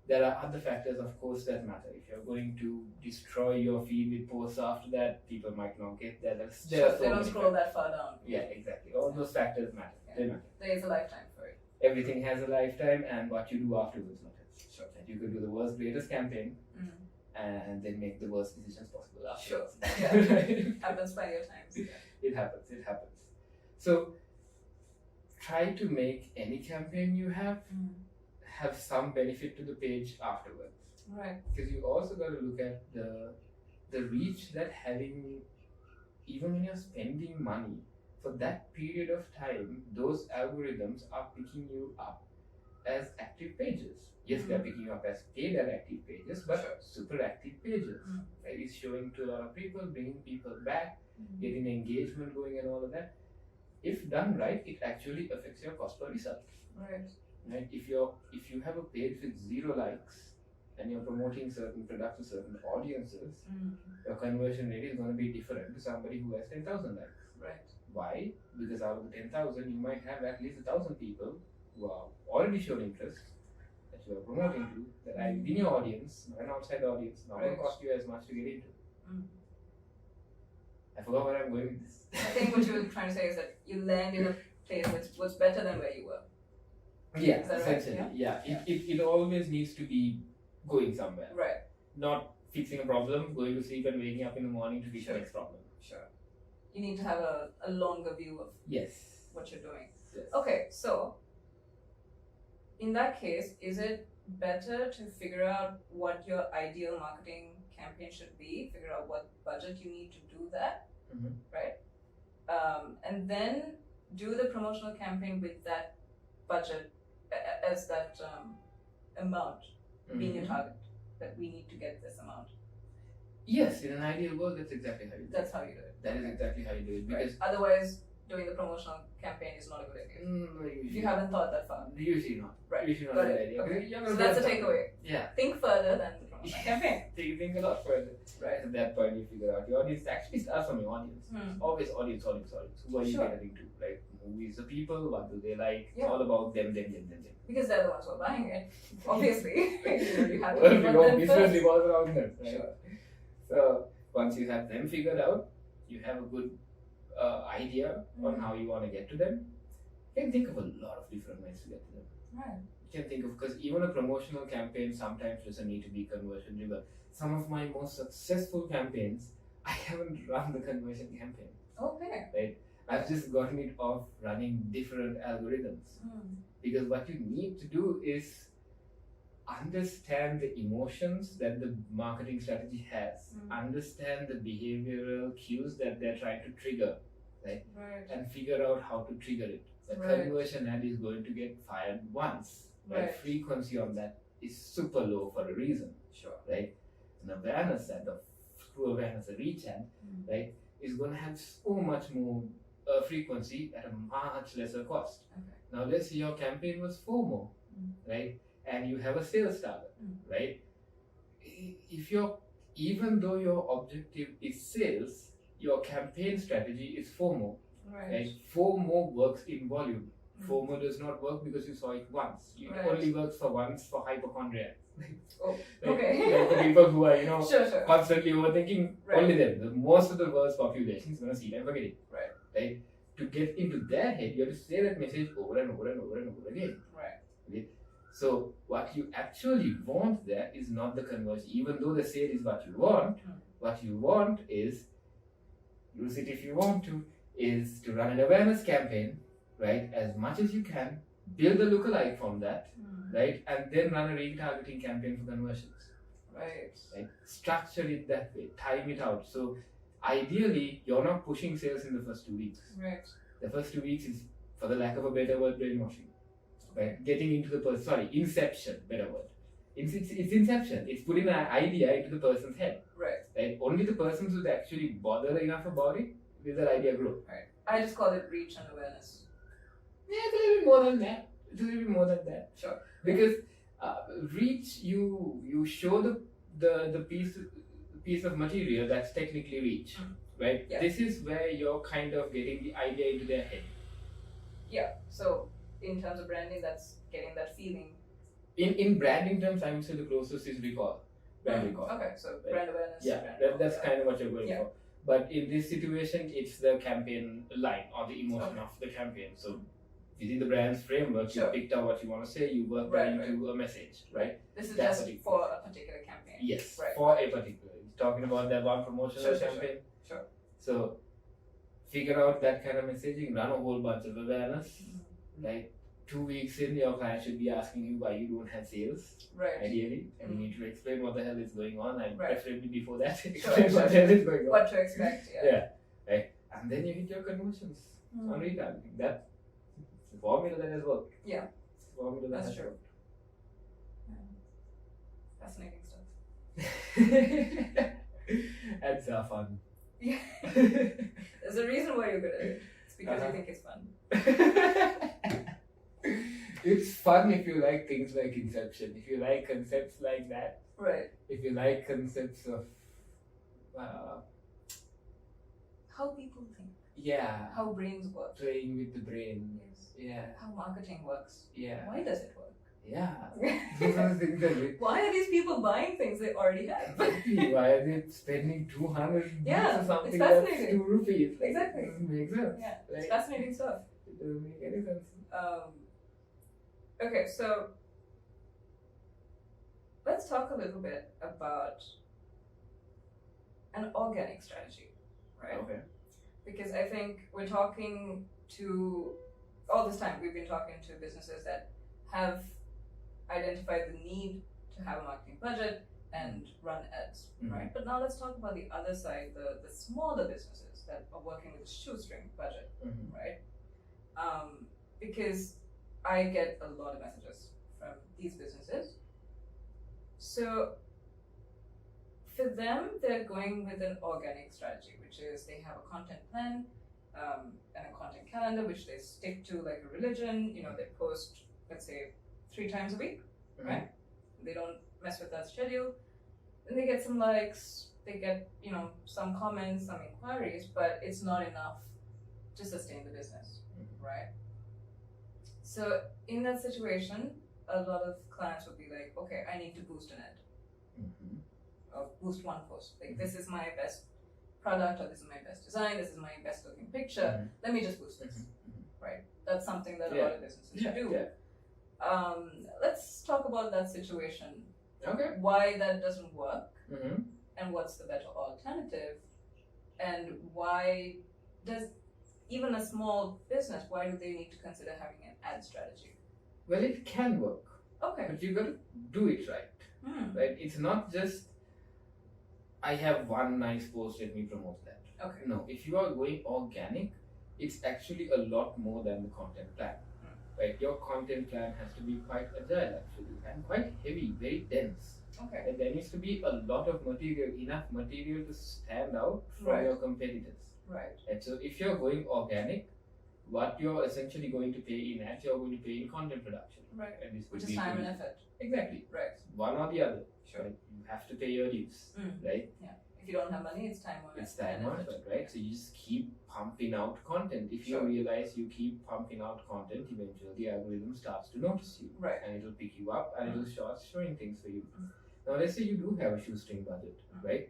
S2: There are other factors, of course, that matter. If you're going to destroy your feed with posts after that, people might not get that.
S1: They don't scroll that far down.
S2: Yeah, exactly. All those factors matter. They matter.
S1: There is a lifetime for it.
S2: Everything has a lifetime, and what you do afterwards matters. Sure. That you could do the world's greatest campaign and then make the worst decisions possible afterwards.
S1: Sure. Yeah. Happens plenty of times.
S2: It happens. So try to make any campaign you have some benefit to the page afterwards.
S1: Right.
S2: Because you also got to look at the reach that having, even when you're spending money, for that period of time, those algorithms are picking you up as active pages. Yes, they're picking you up as paid and active pages, but super active pages. Right? It's showing to a lot of people, bringing people back, getting engagement going and all of that. If done right, it actually affects your cost per result.
S1: Right.
S2: Right? If you have a page with 0 likes and you're promoting certain products to certain audiences, your conversion rate is going to be different to somebody who has 10,000 likes.
S1: Right.
S2: Why? Because out of the 10,000, you might have at least 1,000 people who are already showing interest that you are promoting to, that are within your audience, not an outside audience, not going to cost you as much to get into. I forgot where I'm going with this.
S1: I think what you were trying to say is that you land in a place that was better than where you were.
S2: Yeah,
S1: is that
S2: essentially.
S1: Right?
S2: Yeah. It always needs to be going somewhere.
S1: Right.
S2: Not fixing a problem, going to sleep and waking up in the morning to fix the next problem.
S1: Sure. You need to have a longer view of what you're doing.
S2: Yes.
S1: Okay, so in that case, is it better to figure out what your ideal marketing campaign should be, figure out what budget you need to do that, right? And then do the promotional campaign with that budget as that amount being your target, that we need to get this amount.
S2: Yes, in an ideal world, that's exactly how you do it.
S1: That's how you do it.
S2: That is exactly how you do it. Because
S1: otherwise, doing the promotional campaign is not a good idea. If you haven't thought that far.
S2: Usually not.
S1: Right.
S2: Usually not a good idea.
S1: Okay.
S2: So
S1: that's a takeaway.
S2: Yeah.
S1: Think further than the promotional campaign.
S2: Think a lot further. Right. At that point, you figure out your audience. Actually, start from your audience. Always audience. Who are you catering to? Like, who is the people? What do they like? It's all about them.
S1: Because they're the ones who are buying it. Obviously. you have to
S2: business revolves around them. Right? Sure. So once you have them figured out, you have a good idea on how you want to get to them. You can think of a lot of different ways to get to them.
S1: Right.
S2: You can think of, because even a promotional campaign sometimes doesn't need to be conversion driven. Some of my most successful campaigns, I haven't run the conversion campaign.
S1: Okay.
S2: Right? I've just gotten it off running different algorithms. Because what you need to do is understand the emotions that the marketing strategy has, understand the behavioral cues that they're trying to trigger, right? And figure out how to trigger it. The conversion ad is going to get fired once, right? Frequency on that is super low for a reason, right? An awareness ad, the true awareness, a reach ad, right, is going to have so much more frequency at a much lesser cost. Now let's say your campaign was FOMO, right? And you have a sales target, right? If even though your objective is sales, your campaign strategy is FOMO. Right? FOMO works in volume. FOMO does not work because you saw it once. It only works for once for hypochondriacs.
S1: Okay.
S2: The people who are, constantly overthinking, only them. Most of the world's population is going to see it and forget it. Right? To get into their head, you have to say that message over and over and over and over again. Okay? So what you actually want there is not the conversion, even though the sale is what you want. What you want is, use it if you want to, is to run an awareness campaign, right, as much as you can, build a lookalike from that, right, and then run a retargeting campaign for conversions. Right? Structure it that way, time it out. So ideally, you're not pushing sales in the first 2 weeks. The first 2 weeks is, for the lack of a better word, brainwashing. Right? Getting into the inception, better word. It's inception. It's putting an idea into the person's head.
S1: Right.
S2: Only the persons who actually bother enough about it will that idea grow.
S1: Right. I just call it reach and awareness.
S2: Yeah, it's a little bit more than that.
S1: Sure.
S2: Because reach, you show the piece of material that's technically reach, right?
S1: Yeah.
S2: This is where you're kind of getting the idea into their head.
S1: Yeah. So in terms of branding, that's getting that feeling.
S2: In branding terms, I would say the closest is recall. Brand recall.
S1: Okay, so brand awareness.
S2: Yeah, that's kind of what you're going for. But in this situation, it's the campaign line or the emotion of the campaign. So within the brand's framework, you picked out what you want to say, you work that into a message, right?
S1: This is just for a particular campaign.
S2: Yes, for a particular. Talking about that one promotional campaign.
S1: Sure.
S2: So figure out that kind of messaging, run a whole bunch of awareness. Like 2 weeks in, your client should be asking you why you don't have sales, ideally, and you need to explain what the hell is going on, and preferably before that, explain what the hell is going on.
S1: What to expect,
S2: right? And then you hit your conversions on retargeting. That's the formula that has worked.
S1: Yeah.
S2: It's the formula that has worked.
S1: Fascinating stuff.
S2: Ads are fun.
S1: Yeah. There's a reason why you're good at it. It's because you think it's fun.
S2: It's fun if you like things like Inception, if you like concepts like that.
S1: Right.
S2: If you like concepts of
S1: how people think.
S2: Yeah.
S1: How brains work.
S2: Playing with the brain.
S1: Yes.
S2: Yeah.
S1: How marketing works.
S2: Yeah.
S1: Why does it work?
S2: Yeah. Those are the things that
S1: why are these people buying things they already have?
S2: Exactly. Why are they spending 200
S1: or
S2: something
S1: it's fascinating.
S2: that's 2 rupees?
S1: Exactly.
S2: It doesn't make sense.
S1: Yeah. It's fascinating stuff.
S2: It doesn't make any sense.
S1: Okay, so let's talk a little bit about an organic strategy, right?
S2: Okay.
S1: Because I think we're talking to, all this time we've been talking to businesses that have identified the need to have a marketing budget and run ads, right? But now let's talk about the other side, the smaller businesses that are working with a shoestring budget, right? Because I get a lot of messages from these businesses. So for them, they're going with an organic strategy, which is they have a content plan and a content calendar, which they stick to like a religion. You know, they post, let's say, 3 times a week, right? They don't mess with that schedule. And they get some likes, they get, you know, some comments, some inquiries, but it's not enough to sustain the business, right? So in that situation, a lot of clients would be like, okay, I need to boost an ad. Or boost one post. Like, this is my best product, or this is my best design, this is my best looking picture. Let me just boost this, right? That's something that a lot of businesses do.
S2: Yeah.
S1: Let's talk about that situation.
S2: Okay.
S1: Why that doesn't work, and what's the better alternative, and why does even a small business, why do they need to consider having an ad strategy?
S2: Well, it can work.
S1: Okay.
S2: But you got to do it right. Right? It's not just, I have one nice post, let me promote that.
S1: Okay.
S2: No, if you are going organic, it's actually a lot more than the content plan. Right? Your content plan has to be quite agile actually, and quite heavy, very dense.
S1: Okay.
S2: And there needs to be a lot of material, enough material to stand out from your competitors.
S1: Right.
S2: And so if you're going organic, what you're essentially going to pay in ads, you're going to pay in content production.
S1: Right.
S2: And this
S1: which is time and effort.
S2: Exactly.
S1: Right.
S2: One or the other.
S1: Sure.
S2: Right? You have to pay your dues, right?
S1: Yeah. If you don't have money, it's time or
S2: It's time or effort, right? So you just keep pumping out content. If you
S1: Sure.
S2: realize you keep pumping out content, eventually the algorithm starts to notice you.
S1: Right.
S2: And it'll pick you up and it'll start showing things for you. Now let's say you do have a shoestring budget, right?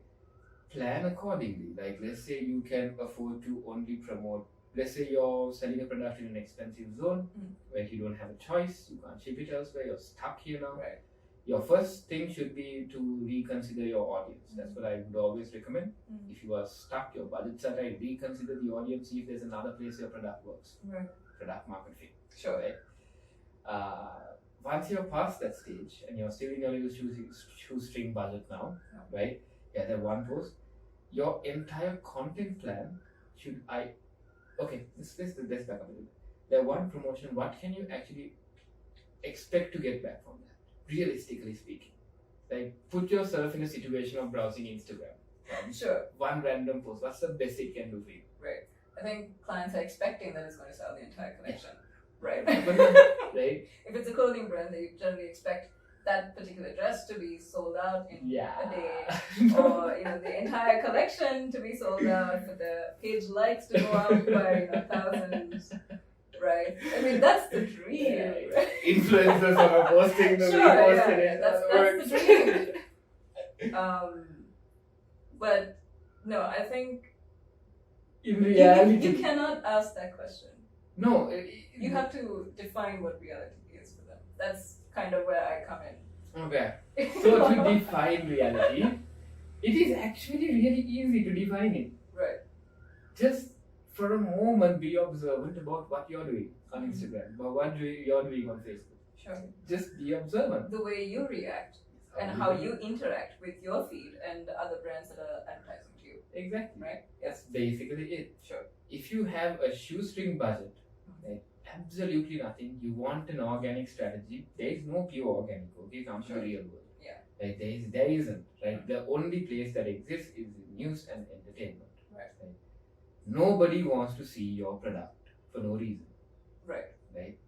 S2: Plan accordingly. Like, let's say you can afford to only promote, let's say you're selling a product in an expensive zone where you don't have a choice, you can't ship it elsewhere, you're stuck here now.
S1: Right.
S2: Your first thing should be to reconsider your audience. That's what I would always recommend. If you are stuck, your budget's are tight, reconsider the audience, see if there's another place your product works.
S1: Right.
S2: Product market fit.
S1: Sure.
S2: Right? Once you're past that stage and you're still in your little shoestring budget now, right? Yeah, that one post. Your entire content plan should let's back up a little bit. That one promotion, what can you actually expect to get back from that? realistically speaking. Like, put yourself in a situation of browsing Instagram.
S1: Sure.
S2: One random post. What's the best it can do for you?
S1: Right. I think clients are expecting that it's going to sell the entire collection. Right.
S2: Right.
S1: If it's a clothing brand, they generally expect that particular dress to be sold out in a day, or the entire collection to be sold out, for the page likes to go up by thousands. Right. I mean, that's the dream. Right?
S2: Influencers are posting the reposting it.
S1: That's the dream. But no, I think
S2: in reality,
S1: you cannot ask that question.
S2: No,
S1: you have to define what reality is for them. That's kind of where I come in.
S2: Okay. So to define reality, it is actually really easy to define it.
S1: Right.
S2: Just for a moment, be observant about what you're doing on Instagram, or what you're doing on Facebook.
S1: Sure.
S2: Just be observant.
S1: The way you react and how you interact with your feed and other brands that are advertising to you.
S2: Exactly.
S1: Right?
S2: That's basically it.
S1: Sure.
S2: If you have a shoestring budget, right, absolutely nothing, you want an organic strategy, there is no pure organic, okay, come to the real world.
S1: Yeah.
S2: Right? There isn't, right? The only place that exists is news and entertainment.
S1: Right.
S2: Nobody wants to see your product for no reason.
S1: Right.
S2: Right?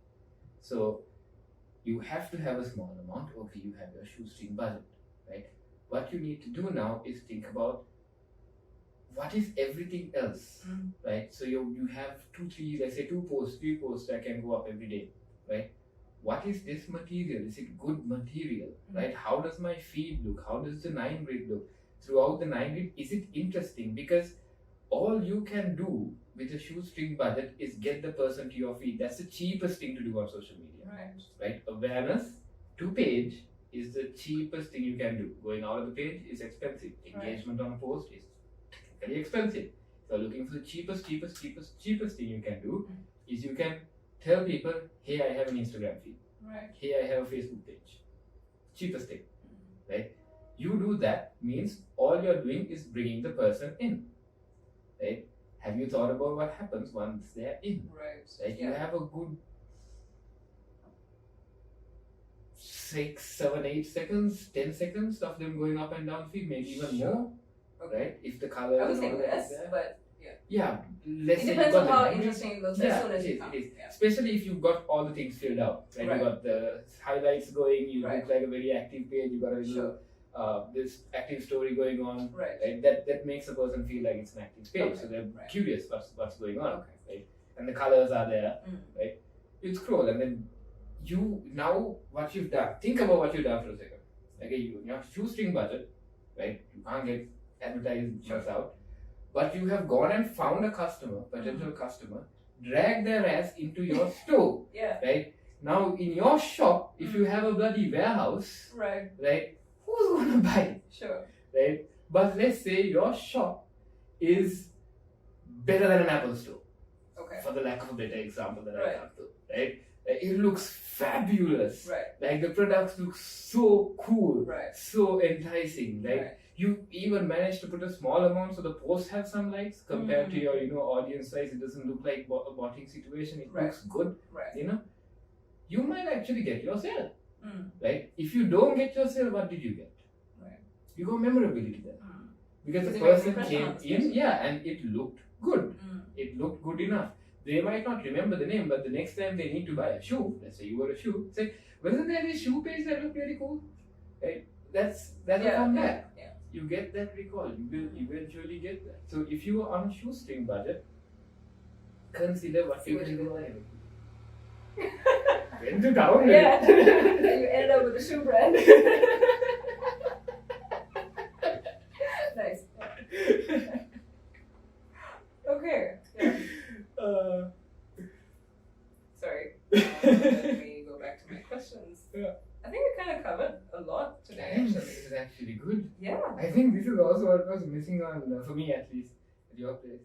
S2: So you have to have a small amount. Okay, you have your shoestring budget, right? What you need to do now is think about what is everything else, right? So you have 2, 3, let's say 2 posts, 3 posts that can go up every day, right? What is this material? Is it good material, right? How does my feed look? How does the 9 grid look? Throughout the 9 grid, is it interesting? Because all you can do with a shoestring budget is get the person to your feed. That's the cheapest thing to do on social media, right? Awareness to page is the cheapest thing you can do. Going out of the page is expensive. Engagement on a post is very expensive. So looking for the cheapest thing you can do is you can tell people, hey, I have an Instagram feed.
S1: Right.
S2: Hey, I have a Facebook page. Cheapest thing, right? You do that means all you're doing is bringing the person in, right? Have you thought about what happens once they're in?
S1: Right.
S2: You have a good 6, 7, 8 seconds, 10 seconds of them going up and down feed, maybe even more.
S1: Okay.
S2: Right? If the color
S1: I would say less, but yeah.
S2: Yeah, let's
S1: it
S2: say
S1: depends
S2: you
S1: on
S2: got
S1: how interesting it looks as soon as you come.
S2: It is. Yeah. Especially if you've got all the things filled out. Right? You got the highlights going, you look like a very active page, you got a little this active story going on. Right? That makes a person feel like it's an active page. So they're curious what's going on. Right? And the colors are there. Right? You scroll and then what you've done, think about what you've done for a second. Okay, you have shoestring budget, right? You can't get advertisements out, but you have gone and found a potential customer, dragged their ass into your store. Right? Now in your shop, if you have a bloody warehouse, right, who's gonna buy it?
S1: Sure.
S2: Right? But let's say your shop is better than an Apple store. Okay. For the lack of a better example that I come to. Right? It looks fabulous. Like the products look so cool, so enticing. You even managed to put a small amount so the post has some likes compared to your audience size. It doesn't look like a botting situation. It looks good. You might actually get your sale. Right? If you don't get your sale, what did you get? You got memorability then. Because the person came in, and it looked good. It looked good enough. They might not remember the name, but the next time they need to buy a shoe, let's say you were a shoe, say, wasn't there this shoe page that looked really cool? Right? That'll come back. You get that recall. You will eventually get that. So if you are on a shoestring budget, consider what you can do. When to download.
S1: You end up with a shoe brand. Nice. Okay. Sorry. Let me go back to my questions. I think we kind of covered a lot today.
S2: This is actually good.
S1: Yeah.
S2: I think this is also what was missing on, for me at least, at your place.